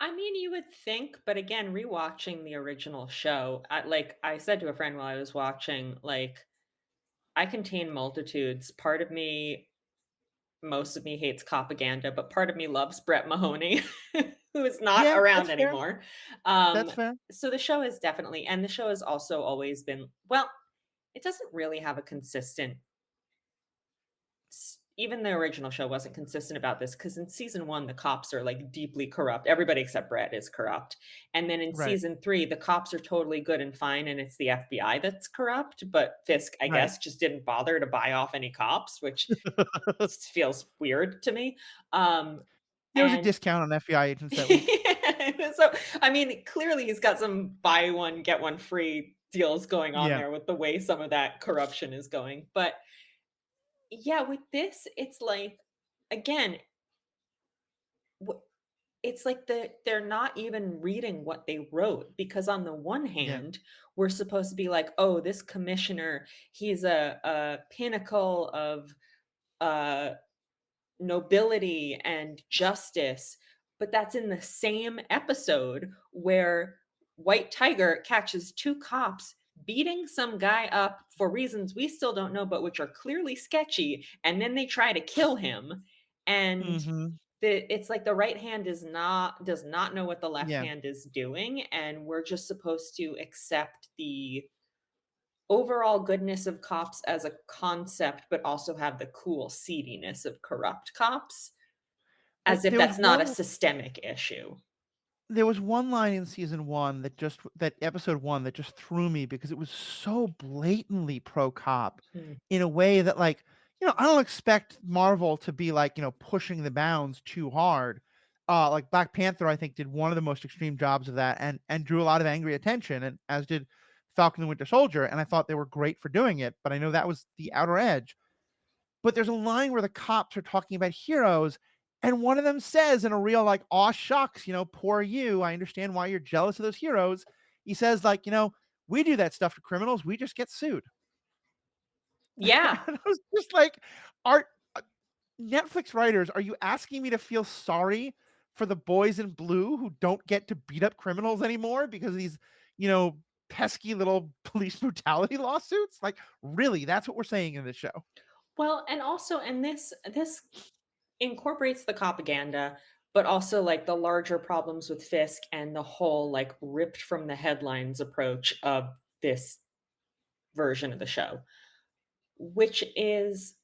I mean, you would think, but again, rewatching the original show, like I said to a friend while I was watching, like, I contain multitudes. Part of me, most of me hates propaganda, but part of me loves Brett Mahoney, who is not Yeah, around that's fair. anymore. That's fair. So the show has definitely, and the show has also always been, well, it doesn't really have a consistent even the original show wasn't consistent about this because in season 1 the cops are like deeply corrupt. Everybody except Brett is corrupt. And then in Right. season 3 the cops are totally good and fine and it's the FBI that's corrupt, but Fisk I Right. guess just didn't bother to buy off any cops, which feels weird to me. There was a And discount on FBI agents that week. so I mean clearly he's got some buy one get one free deals going on Yeah. there with the way some of that corruption is going. But yeah, with this, it's like, again, it's like they're not even reading what they wrote because on the one hand, we're supposed to be like, oh, this commissioner, he's a pinnacle of nobility and justice, but that's in the same episode where White Tiger catches 2 cops beating some guy up for reasons we still don't know, but which are clearly sketchy, and then they try to kill him. And it's like the right hand does not know what the left hand is doing, and we're just supposed to accept the overall goodness of cops as a concept, but also have the cool seediness of corrupt cops, as if that's not a systemic issue. There was one line in season 1 that episode 1 that just threw me because it was so blatantly pro-cop in a way that, like, I don't expect Marvel to be like, pushing the bounds too hard. Like Black Panther, I think, did one of the most extreme jobs of that and drew a lot of angry attention, and as did Falcon and Winter Soldier, and I thought they were great for doing it, but I know that was the outer edge. But there's a line where the cops are talking about heroes, and one of them says in a real, like, aw shucks, poor you. I understand why you're jealous of those heroes. He says, like, we do that stuff to criminals, we just get sued. Yeah. And I was just like, are Netflix writers, are you asking me to feel sorry for the boys in blue who don't get to beat up criminals anymore because of these, pesky little police brutality lawsuits? Like, really, that's what we're saying in this show. Well, and also, and this incorporates the propaganda, but also like the larger problems with Fisk and the whole like ripped from the headlines approach of this version of the show, which is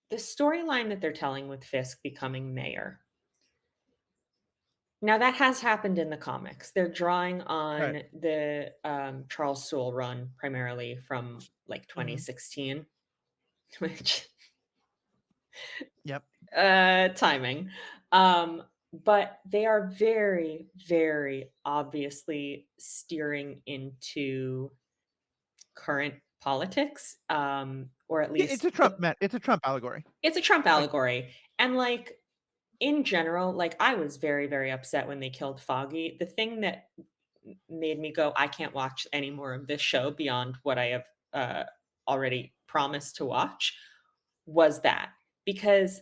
the storyline that they're telling with Fisk becoming mayor. Now that has happened in the comics. They're drawing on Right. the Charles Soule run primarily from like Mhm. 2016, which Yep. timing. But they are very, very obviously steering into current politics, or at It's least a Trump it's a Trump allegory. it's a Trump Like, allegory. And like in general, like I was very, very upset when they killed Foggy. The thing that made me go, I can't watch any more of this show beyond what I have already promised to watch was that because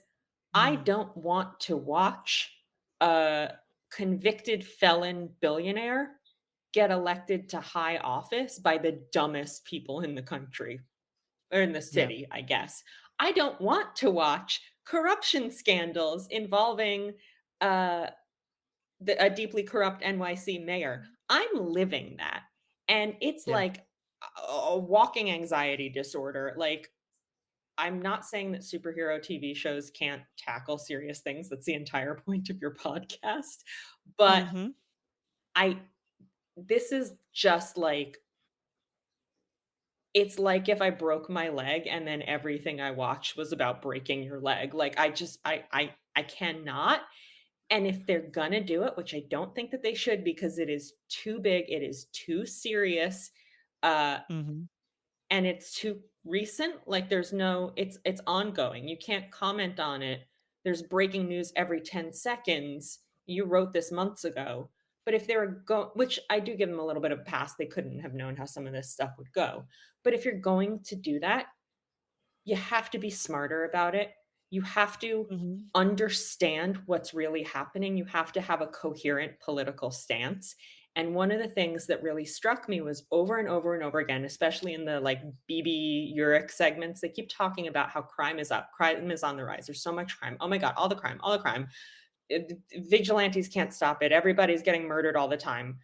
I don't want to watch a convicted felon billionaire get elected to high office by the dumbest people in the country or in the yeah. city, I guess. I don't want to watch corruption scandals involving uh, a deeply corrupt NYC mayor. I'm living that. And it's Yeah. like a walking anxiety disorder. Like, I'm not saying that superhero TV shows can't tackle serious things. That's the entire point of your podcast. But Mhm. I this is just like it's like if I broke my leg and then everything I watched was about breaking your leg. Like I just I cannot. And if they're gonna do it, which I don't think that they should because it is too big, it is too serious, uh, Mhm. and it's too recent. Like there's no it's ongoing. You can't comment on it. There's breaking news every 10 seconds. You wrote this months ago. But if they were which I do give them a little bit of a pass, they couldn't have known how some of this stuff would go. But if you're going to do that, you have to be smarter about it. You have to Mhm. understand what's really happening. You have to have a coherent political stance. And one of the things that really struck me was over and over and over again, especially in the like BB Uric segments, they keep talking about how crime is up, crime is on the rise. There's so much crime. Oh my God, all the crime, all the crime. Vigilantes can't stop it. Everybody's getting murdered all the time.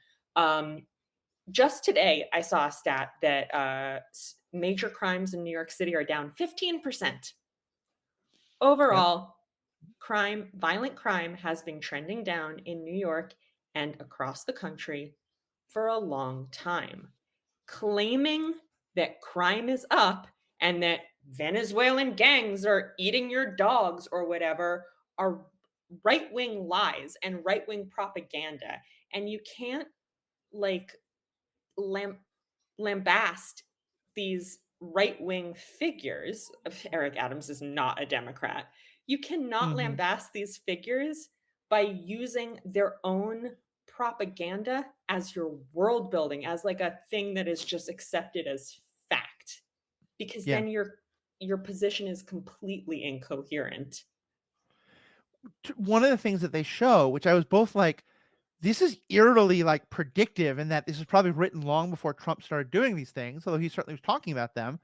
Just today, I saw a stat that major crimes in New York City are down 15%. Yep. Overall, violent crime has been trending down in New York and across the country for a long time. Claiming that crime is up and that Venezuelan gangs are eating your dogs or whatever are right wing lies and right wing propaganda. And you can't like lambast these right wing figures. Eric Adams is not a Democrat. You cannot Mhm. lambast these figures by using their own propaganda as your world building, as like a thing that is just accepted as fact, because Yeah. then your position is completely incoherent. One of the things that they show, which I was both like, this is eerily like predictive, and that this is probably written long before Trump started doing these things, although he certainly was talking about them,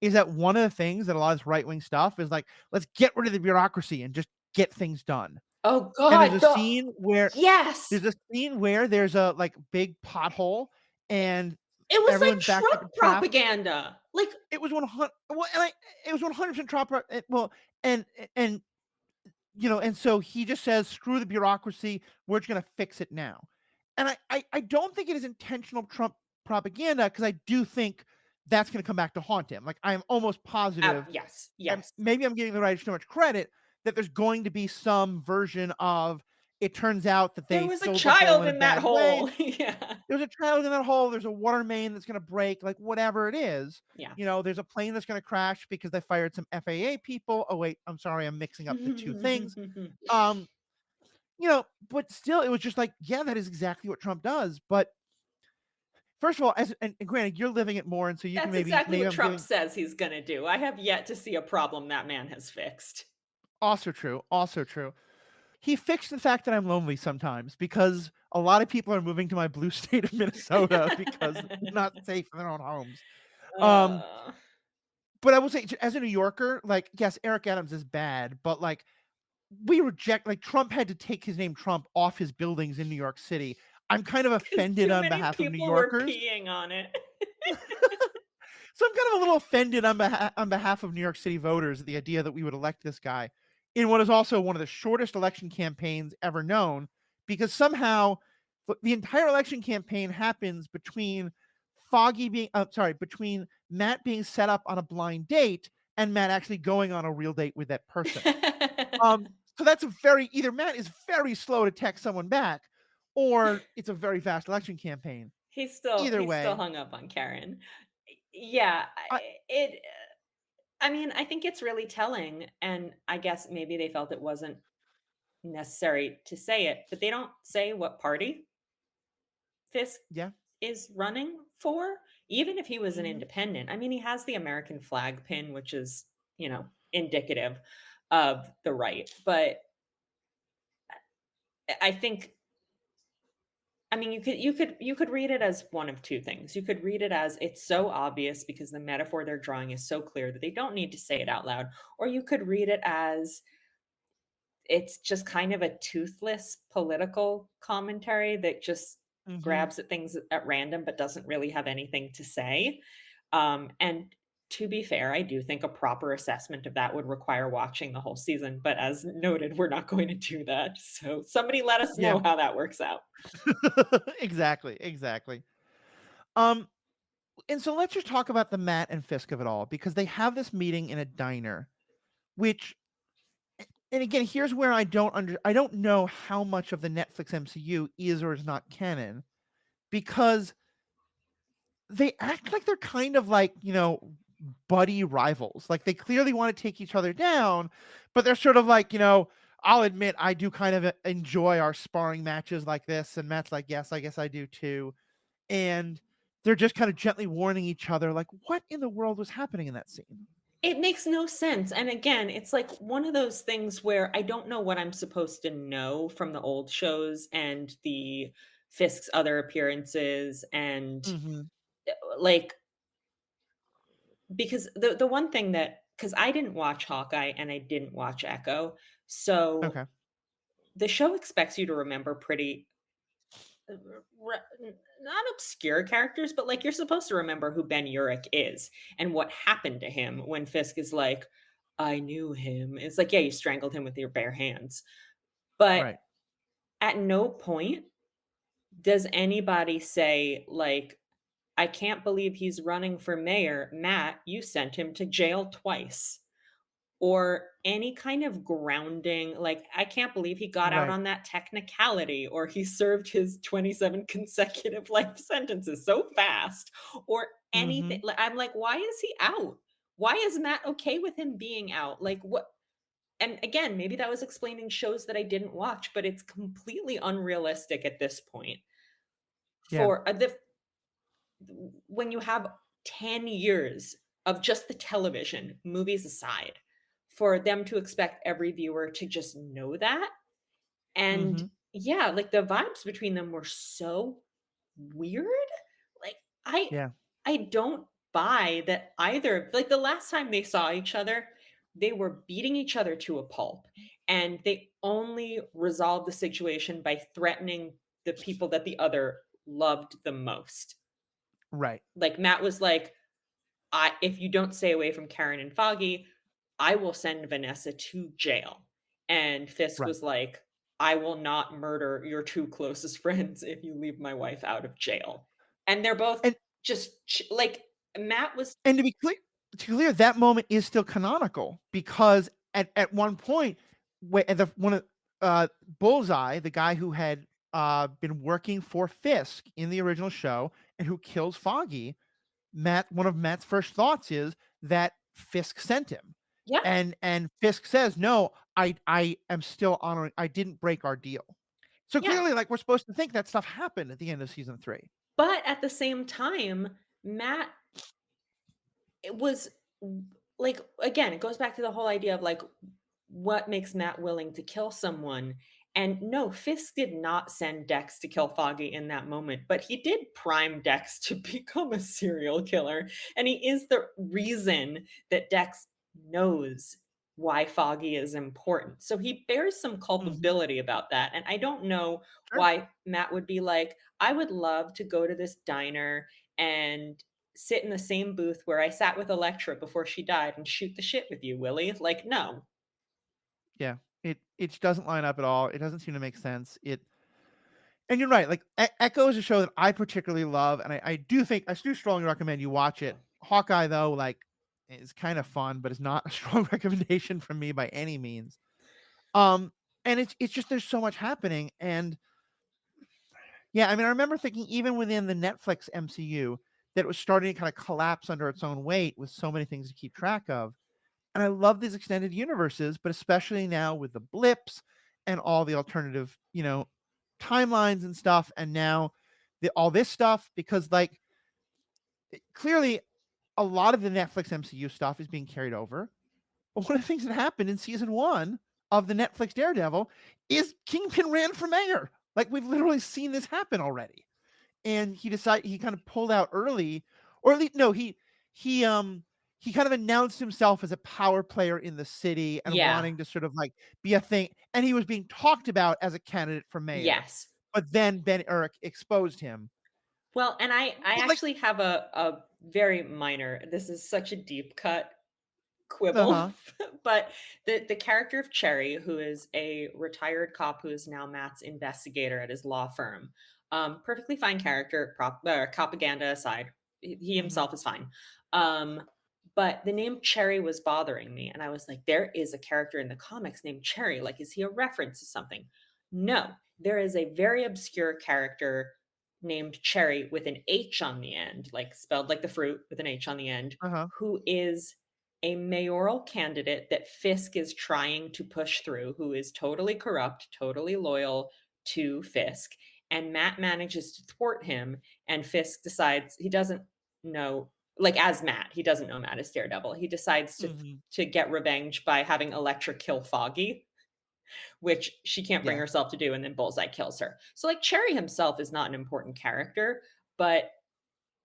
is that one of the things that a lot of this right wing stuff is like, let's get rid of the bureaucracy and just get things done. Oh And there's God, a scene where yes, there's a like big pothole and it was like everyone's backed up Trump in traffic. propaganda. Like, It was 100 well, and it was 100% Trump. Well, and and and so he just says, "Screw the bureaucracy. We're just going to fix it now." And I don't think it is intentional Trump propaganda because I do think that's going to come back to haunt him. Like I am almost positive, yes, and yes. maybe I'm giving the writers too much credit, that there's going to be some version of it turns out that There they was a filled the hole child in a in that bad way. hole. Yeah. There's a child in that hole. There's a water main that's going to break, like whatever it is. Yeah. There's a plane that's going to crash because they fired some FAA people. Oh, wait, I'm sorry. I'm mixing up the two things. Um, but still, it was just like, yeah, that is exactly what Trump does. But first of all, and granted, you're living it more, and so you That's can maybe exactly what I'm Trump giving. says he's going to do. I have yet to see a problem that man has fixed. Also true. Also true. He fixed the fact that I'm lonely sometimes because a lot of people are moving to my blue state of Minnesota because they're not safe in their own homes. Um, Uh, but I will say, as a New Yorker, like, yes, Eric Adams is bad, but like, we reject, like, Trump had to take his name Trump off his buildings in New York City. I'm kind of 'cause offended too on many behalf of New people were Yorkers. peeing on it. So I'm kind of a little offended on behalf of New York City voters at the idea that we would elect this guy in what is also one of the shortest election campaigns ever known, because somehow the entire election campaign happens between between Matt being set up on a blind date and Matt actually going on a real date with that person. So that's either Matt is very slow to text someone back, or it's a very fast election campaign. He's Either still way, hung up on Karen. Yeah, I, it I mean, I think it's really telling, and I guess maybe they felt it wasn't necessary to say it, but they don't say what party Fisk yeah. is running for, even if he was an Mhm. independent. I mean, he has the American flag pin, which is, indicative of the right. But I think, I mean, you could read it as one of two things. You could read it as it's so obvious because the metaphor they're drawing is so clear that they don't need to say it out loud, or you could read it as it's just kind of a toothless political commentary that just Mhm. grabs at things at random but doesn't really have anything to say. And to be fair, I do think a proper assessment of that would require watching the whole season. But as noted, we're not going to do that. So somebody let us Yeah. know how that works out. Exactly, exactly. Um, and so let's just talk about the Matt and Fisk of it all, because they have this meeting in a diner, which, and again, here's where I don't know how much of the Netflix MCU is or is not canon, because they act like they're kind of like, buddy rivals. Like, they clearly want to take each other down, but they're sort of like, I'll admit I do kind of enjoy our sparring matches like this, and Matt's like, yes, I guess I do too. And they're just kind of gently warning each other, like, what in the world was happening in that scene? It makes no sense. And again, it's like one of those things where I don't know what I'm supposed to know from the old shows and the Fisk's other appearances and Mhm. like because the one thing that because I didn't watch Hawkeye and I didn't watch Echo, so Okay. the show expects you to remember pretty not obscure characters, but like you're supposed to remember who Ben Urich is and what happened to him when Fisk is like, I knew him. It's like, yeah, you strangled him with your bare hands. But Right. at no point does anybody say, like, I can't believe he's running for mayor. Matt, you sent him to jail twice. Or any kind of grounding, like, I can't believe he got out Right. on that technicality, or he served his 27 consecutive life sentences so fast, or anything. Mhm. Like, I'm like, why is he out? Why is Matt okay with him being out? Like, what? And again, maybe that was explaining shows that I didn't watch, but it's completely unrealistic at this point Yeah. for the when you have 10 years of just the television, movies aside, for them to expect every viewer to just know that. And Mhm. yeah, like the vibes between them were so weird. Like I Yeah. I don't buy that either. Like the last time they saw each other, they were beating each other to a pulp and they only resolved the situation by threatening the people that the other loved the most. Right. Like Matt was like, I if you don't stay away from Karen and Foggy, I will send Vanessa to jail. And Fisk Right. was like, I will not murder your two closest friends if you leave my wife out of jail. And they're both And just like Matt was and to be clear, that moment is still canonical, because at one point, at the one of Bullseye, the guy who had been working for Fisk in the original show and who kills Foggy, one of Matt's first thoughts is that Fisk sent him. Yeah. And Fisk says, "No, I am still honoring. I didn't break our deal." So Yeah. clearly, like, we're supposed to think that stuff happened at the end of season 3. But at the same time, Matt, it was like, again, it goes back to the whole idea of like what makes Matt willing to kill someone. And no, Fisk did not send Dex to kill Foggy in that moment, but he did prime Dex to become a serial killer. And he is the reason that Dex knows why Foggy is important. So he bears some culpability about that. And I don't know Sure. why Matt would be like, I would love to go to this diner and sit in the same booth where I sat with Elektra before she died and shoot the shit with you, Willie. Like, no. Yeah. It doesn't line up at all. It doesn't seem to make sense. And you're right. Like, Echo is a show that I particularly love, and I do strongly recommend you watch it. Hawkeye, though, like, is kind of fun, but it's not a strong recommendation from me by any means. And it's just there's so much happening, and yeah, I mean, I remember thinking even within the Netflix MCU that it was starting to kind of collapse under its own weight with so many things to keep track of. And I love these extended universes, but especially now with the blips and all the alternative, timelines and stuff, and now all this stuff, because like clearly a lot of the Netflix MCU stuff is being carried over. But one of the things that happened in season 1 of the Netflix Daredevil is Kingpin ran for mayor. Like, we've literally seen this happen already. And he kind of pulled out early, or at least no, he kind of announced himself as a power player in the city and Yeah. wanting to sort of like be a thing. And he was being talked about as a candidate for mayor. Yes. But then Ben Urich exposed him. Well, and I Like, actually have a very minor, this is such a deep cut quibble, uh-huh. but the character of Cherry, who is a retired cop who is now Matt's investigator at his law firm, perfectly fine character, propaganda aside, he himself is fine. But the name Cherry was bothering me, and I was like, there is a character in the comics named Cherry. Like, is he a reference to something? No, there is a very obscure character named Cherry with an H on the end, like spelled like the fruit with an H on the end, Uh-huh. who is a mayoral candidate that Fisk is trying to push through, who is totally corrupt, totally loyal to Fisk. And Matt manages to thwart him, and Fisk decides he doesn't know, like, as Matt, he doesn't know Matt is Daredevil. He decides to get revenge by having Elektra kill Foggy, which she can't bring Yeah. herself to do, and then Bullseye kills her. So, like, Cherry himself is not an important character, but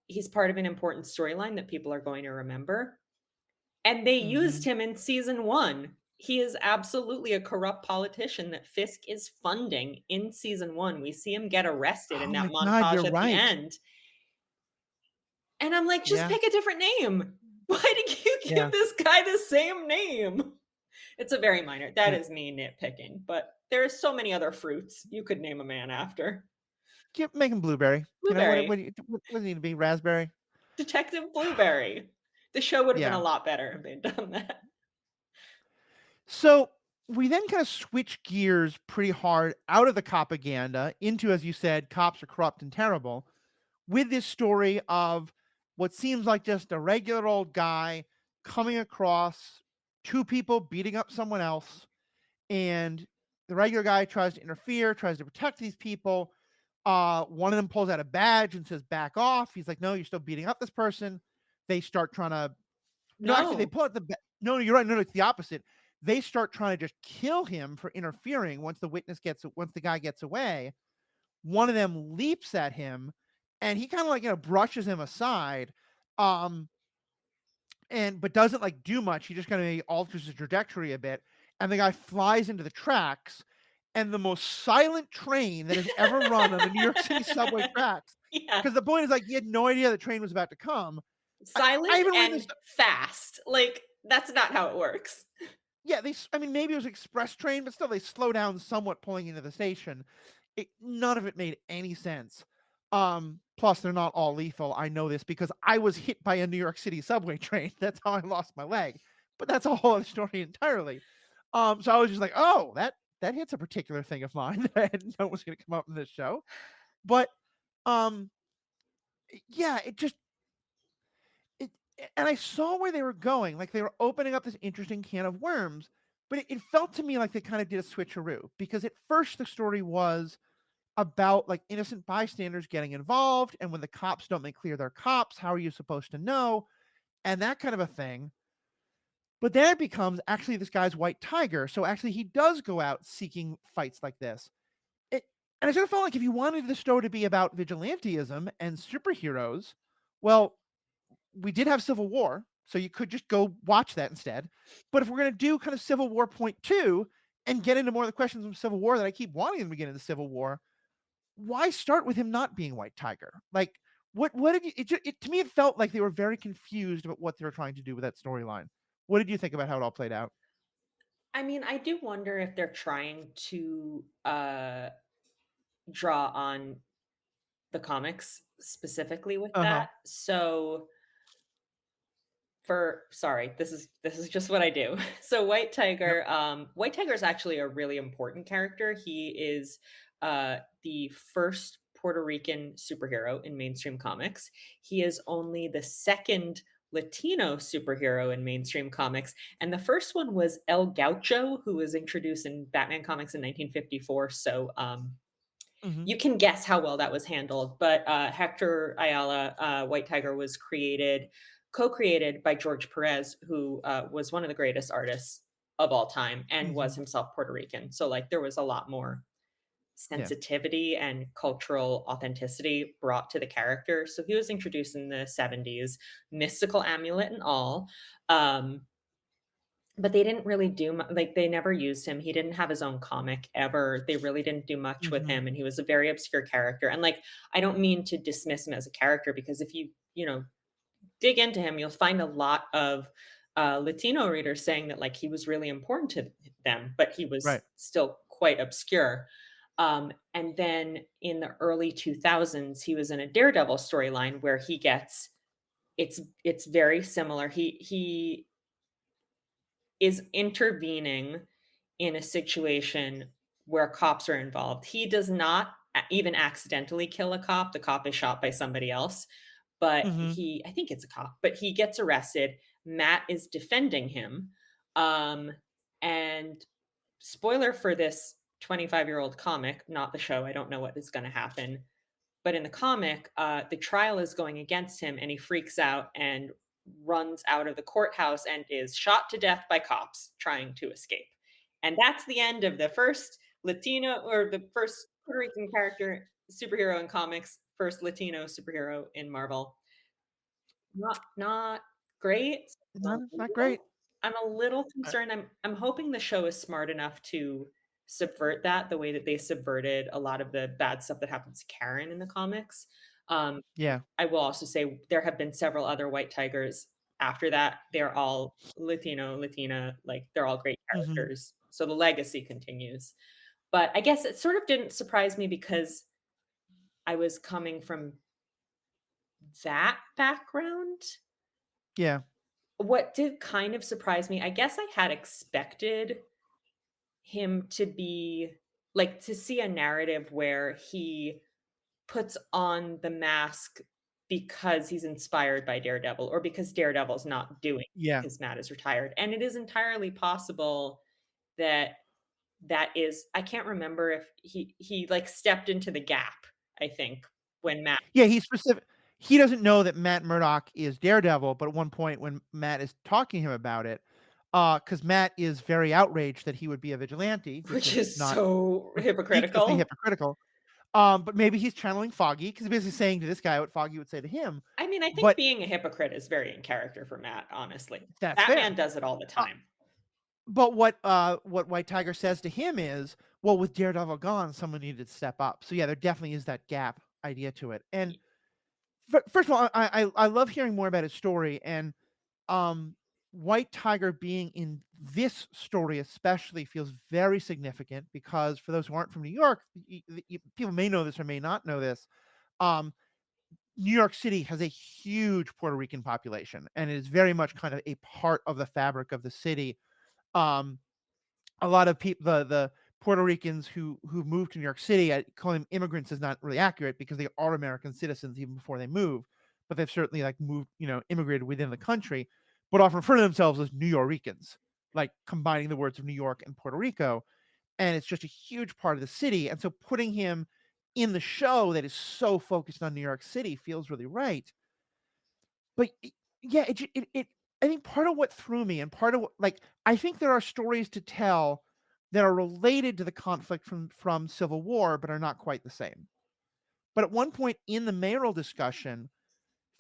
he's part of an important storyline that people are going to remember. And they used him in season 1. He is absolutely a corrupt politician that Fisk is funding in season 1. We see him get arrested in Oh that my God, montage you're at right. the end. And I'm like, just Yeah. pick a different name. Why did you give this guy the same name? It's a very minor. That is me nitpicking, but there are so many other fruits you could name a man after. Make him Blueberry. Blueberry. What does it need to be? Raspberry? Detective Blueberry. The show would have been Yeah. a lot better if they'd done that. So we then kind of switch gears pretty hard out of the propaganda into, as you said, cops are corrupt and terrible, with this story of what seems like just a regular old guy coming across two people beating up someone else, and the regular guy tries to interfere, tries to protect these people. One of them pulls out a badge and says, "Back off." He's like, "No, you're still beating up this person." They start trying to no, actually, they pull out the no, you're right. No, it's the opposite. They start trying to just kill him for interfering once the guy gets away. One of them leaps at him, and he kind of like brushes him aside, but doesn't like do much. He just kind of alters his trajectory a bit, and the guy flies into the tracks. And the most silent train that has ever run on the New York City subway tracks. Yeah. Because the point is, like, he had no idea the train was about to come. Silent even read and this- fast. Like, that's not how it works. Yeah, maybe it was express train, but still they slow down somewhat pulling into the station. None of it made any sense. Plus they're not all lethal. I know this because I was hit by a New York City subway train. That's how I lost my leg. But that's a whole other story entirely. So I was just like, oh, that that hits a particular thing of mine that I didn't know was going to come up in this show. But um, yeah, it, and I saw where they were going. Like they were opening up this interesting can of worms, but it felt to me like they kind of did a switcheroo, because at first the story was about like innocent bystanders getting involved, and when the cops don't make clear they're cops, how are you supposed to know, and that kind of a thing. But then it becomes actually this guy's white tiger, so actually he does go out seeking fights like this. It, and I sort of felt like if you wanted the show to be about vigilantism and superheroes, well, we did have Civil War, so you could just go watch that instead. But if we're going to do kind of Civil War point two and get into more of the questions of Civil War that I keep wanting them to get into Civil War, why start with him not being White Tiger? Like, what did you? To me, it felt like they were very confused about what they were trying to do with that storyline. What did you think about how it all played out? I mean, I do wonder if they're trying to draw on the comics specifically with Uh huh. that. So for sorry, this is just what I do. So Yep. White Tiger is actually a really important character. He is the first Puerto Rican superhero in mainstream comics. He is only the second Latino superhero in mainstream comics, and the first one was El Gaucho, who was introduced in Batman comics in 1954. So Mm-hmm. you can guess how well that was handled. But Hector Ayala, White Tiger, was co-created by George Perez, who was one of the greatest artists of all time and Mm-hmm. was himself Puerto Rican. So like there was a lot more Yeah. sensitivity and cultural authenticity brought to the character. So he was introduced in the 70s, mystical amulet and all. Um, but they didn't really do like they never used him. He didn't have his own comic ever. They really didn't do much with Mm-hmm. him, and he was a very obscure character. And like I don't mean to dismiss him as a character, because if you dig into him, you'll find a lot of Latino readers saying that like he was really important to them, but he was Right. still quite obscure. And then in the early 2000s, he was in a Daredevil storyline where he gets it's very similar. He is intervening in a situation where cops are involved. He does not even accidentally kill a cop. The cop is shot by somebody else, but Mm-hmm. I think it's a cop, but he gets arrested. Matt is defending him. Um, and spoiler for this 25-year-old comic, not the show. I don't know what is going to happen. But in the comic, the trial is going against him, and he freaks out and runs out of the courthouse and is shot to death by cops trying to escape. And that's the end of the first Latino, or the first Puerto Rican character superhero in comics, first Latino superhero in Marvel. Not great. Not great. I'm a little Uh, concerned. I'm hoping the show is smart enough to subvert that the way that they subverted a lot of the bad stuff that happens to Karen in the comics. Um, yeah. I will also say there have been several other White Tigers after that. They're all Latino, Latina, like they're all great Mm-hmm. characters. So the legacy continues. But I guess it sort of didn't surprise me because I was coming from that background. Yeah. What did kind of surprise me, I guess I had expected him to be like to see a narrative where he puts on the mask because he's inspired by Daredevil, or because Daredevil's not doing it Yeah. because Matt is retired. And it is entirely possible that that is, I can't remember if he like stepped into the gap, I think, when Matt Yeah, he's specific. He doesn't know that Matt Murdock is Daredevil, but at one point when Matt is talking to him about it, because Matt is very outraged that he would be a vigilante, which which is is not so ridiculously hypocritical. hypocritical. But maybe he's channeling Foggy, because he's basically saying to this guy what Foggy would say to him. I mean, I think But being a hypocrite is very in character for Matt, honestly. that's fair. Batman does it all the Uh, time. but what White Tiger says to him is, well, with Daredevil gone, someone needed to step up. So yeah, there definitely is that gap idea to it. And first of all, I love hearing more about his story, and um, White Tiger being in this story especially feels very significant, because for those who aren't from New York, people may know this or may not know this. Um, New York City has a huge Puerto Rican population, and it is very much kind of a part of the fabric of the city. Um, a lot of people, the Puerto Ricans who moved to New York City. Calling them immigrants is not really accurate because they are American citizens even before they move, but they've certainly like moved, immigrated within the country, but often refer to themselves as New Yorkicans, like combining the words of New York and Puerto Rico. And it's just a huge part of the city. And so putting him in the show that is so focused on New York City feels really right. But yeah, I think part of what threw me and part of what, like, I think there are stories to tell that are related to the conflict from Civil War, but are not quite the same. But at one point in the mayoral discussion,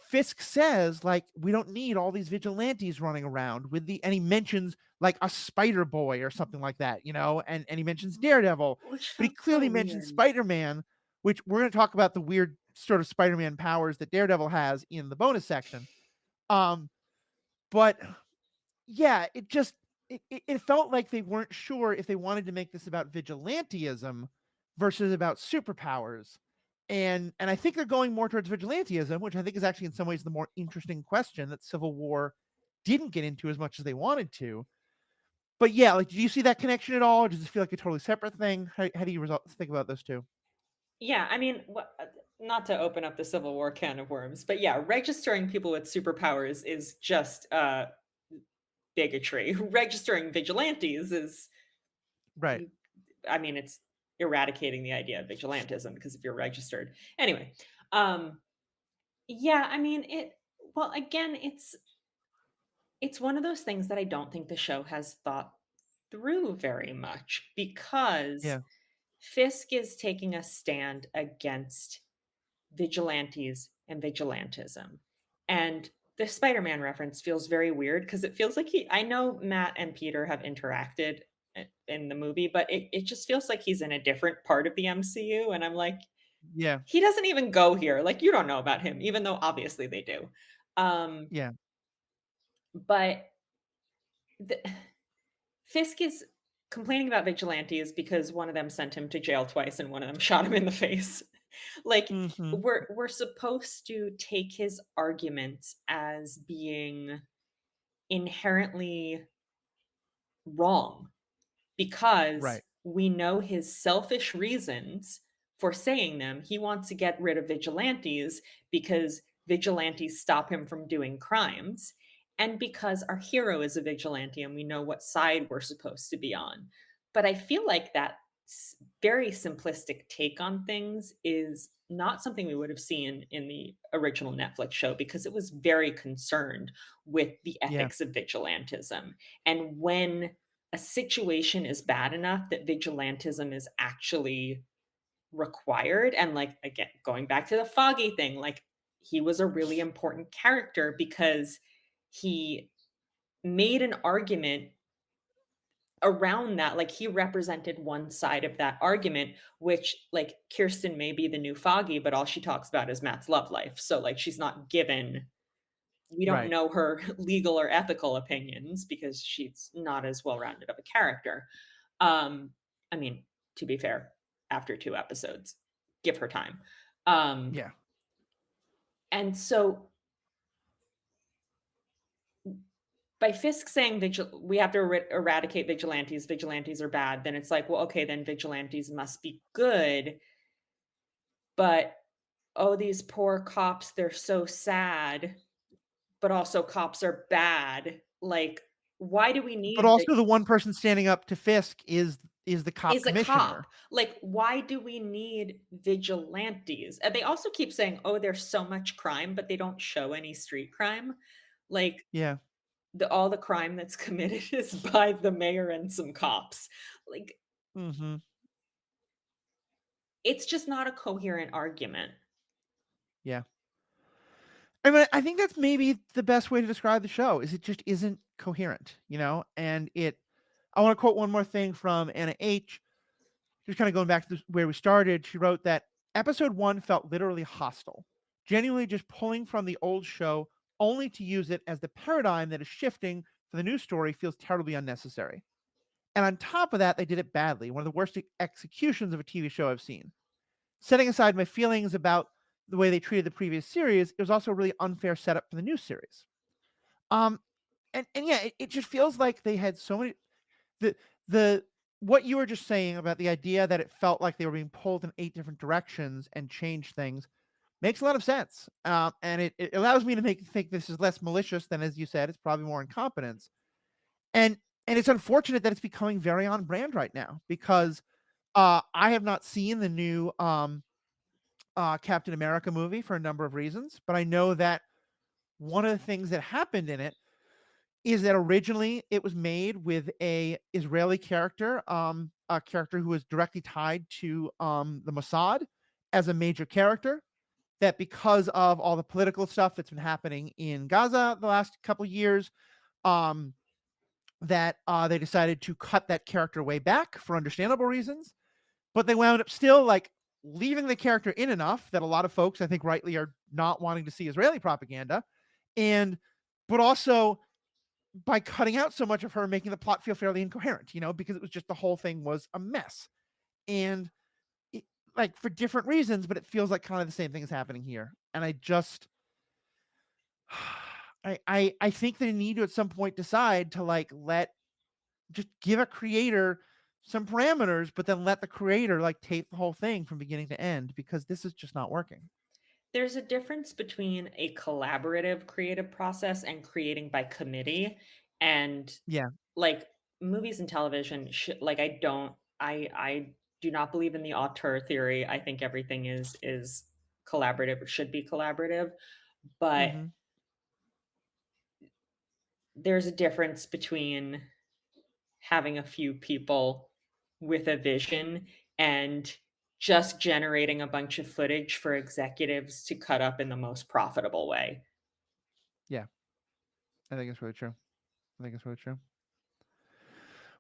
Fisk says, like, we don't need all these vigilantes running around and he mentions like a Spider Boy or something like that, and he mentions Daredevil, Which but he felt so clearly mentions weird. Spider-Man, which we're going to talk about the weird sort of Spider-Man powers that Daredevil has in the bonus section. But yeah, it felt like they weren't sure if they wanted to make this about vigilantism versus about superpowers. And I think they're going more towards vigilantism, which I think is actually in some ways the more interesting question that Civil War didn't get into as much as they wanted to. But yeah, like, do you see that connection at all? Or does it feel like a totally separate thing? How do you think about those two? Yeah, I mean, not to open up the Civil War can of worms, but yeah, registering people with superpowers is just bigotry. Registering vigilantes is, Right. I mean, it's eradicating the idea of vigilantism because if you're registered. Anyway, um, yeah, I mean, well, again, it's one of those things that I don't think the show has thought through very much because Yeah. Fisk is taking a stand against vigilantes and vigilantism. And the Spider-Man reference feels very weird because it feels like I know Matt and Peter have interacted in the movie, but it just feels like he's in a different part of the MCU. And I'm like, Yeah. he doesn't even go here. Like, you don't know about him, even though obviously they do. Yeah. But the, Fisk is complaining about vigilantes because one of them sent him to jail twice and one of them shot him in the face. Like, Mm-hmm. we're supposed to take his arguments as being inherently wrong because Right. we know his selfish reasons for saying them. He wants to get rid of vigilantes because vigilantes stop him from doing crimes, and because our hero is a vigilante and we know what side we're supposed to be on. But I feel like that very simplistic take on things is not something we would have seen in the original Netflix show because it was very concerned with the Yeah. ethics of vigilantism. And when a situation is bad enough that vigilantism is actually required, and like, again, going back to the Foggy thing, like, he was a really important character because he made an argument around that. Like, he represented one side of that argument, which, like, Kirsten may be the new Foggy, but all she talks about is Matt's love life, so like, she's not given, we don't Right. know her legal or ethical opinions because she's not as well-rounded of a character. Um, I mean, to be fair, after 2 episodes, give her time. Yeah. And so by Fisk saying we have to eradicate vigilantes, vigilantes are bad, then it's like, well, okay, then vigilantes must be good. But, oh, these poor cops, they're so sad, but also cops are bad. Like, why do we But need also the one person standing up to Fisk is the cop is a commissioner. cop. Like, why do we need vigilantes? And they also keep saying, "Oh, there's so much crime," but they don't show any street crime. Like, Yeah. all the crime that's committed is by the mayor and some cops. Like, Mm-hmm. it's just not a coherent argument. Yeah. I mean, I think that's maybe the best way to describe the show is it just isn't coherent, and I want to quote one more thing from Anna H. Just kind of going back to where we started. She wrote that episode 1 felt literally hostile, genuinely just pulling from the old show only to use it as the paradigm that is shifting for the new story feels terribly unnecessary. And on top of that, they did it badly. One of the worst executions of a TV show I've seen. Setting aside my feelings about the way they treated the previous series, it was also a really unfair setup for the new series. Um, and yeah, it just feels like they had so many the what you were just saying about the idea that it felt like they were being pulled in 8 different directions and changed things makes a lot of sense. And it allows me to think this is less malicious than, as you said, it's probably more incompetence. And it's unfortunate that it's becoming very on brand right now because I have not seen the new Captain America movie for a number of reasons, but I know that one of the things that happened in it is that originally it was made with a Israeli character, a character who was directly tied to the Mossad as a major character. That because of all the political stuff that's been happening in Gaza the last couple years, that they decided to cut that character way back for understandable reasons. But they wound up still like leaving the character in enough that a lot of folks, I think rightly, are not wanting to see Israeli propaganda, and but also by cutting out so much of her, making the plot feel fairly incoherent, because it was just the whole thing was a mess. And it, like for different reasons, but it feels like kind of the same thing is happening here. And I just I think they need to at some point decide to like just give a creator some parameters, but then let the creator like tape the whole thing from beginning to end, because this is just not working. There's a difference between a collaborative creative process and creating by committee. And Yeah. like movies and television, like I do not believe in the auteur theory. I think everything is collaborative or should be collaborative, but Mm-hmm. there's a difference between having a few people with a vision and just generating a bunch of footage for executives to cut up in the most profitable way. Yeah, I think it's really true.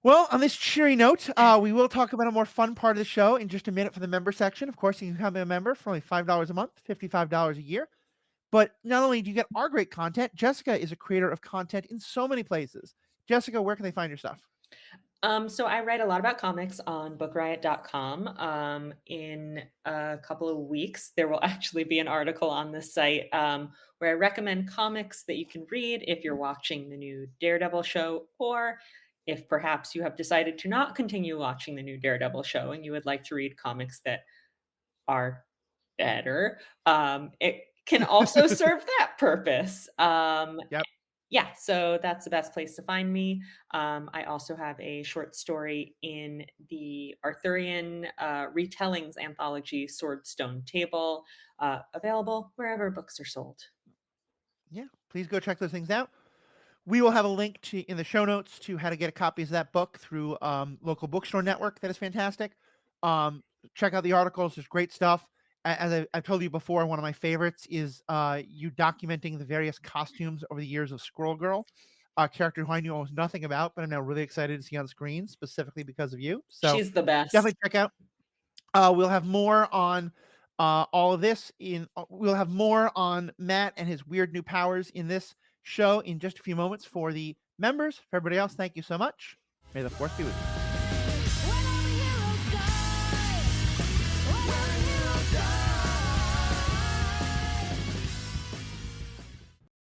Well, on this cheery note, we will talk about a more fun part of the show in just a minute for the member section. Of course, you can become a member for only $5 a month, $55 a year. But not only do you get our great content, Jessica is a creator of content in so many places. Jessica, where can they find your stuff? So I write a lot about comics on bookriot.com. In a couple of weeks, there will actually be an article on the site where I recommend comics that you can read if you're watching the new Daredevil show, or if perhaps you have decided to not continue watching the new Daredevil show and you would like to read comics that are better. It can also serve that purpose. Yep. Yeah, so that's the best place to find me. I also have a short story in the Arthurian retellings anthology, Swordstone Table, available wherever books are sold. Yeah, please go check those things out. We will have a link in the show notes to how to get copies of that book through local bookstore network. That is fantastic. Check out the articles. There's great stuff. As I've told you before, one of my favorites is you documenting the various costumes over the years of Squirrel Girl, a character who I knew almost nothing about, but I'm now really excited to see on screen, specifically because of you. So She's the best. definitely check out. We'll have more on all of this. We'll have more on Matt and his weird new powers in this show in just a few moments for the members. For everybody else, thank you so much. May the force be with you.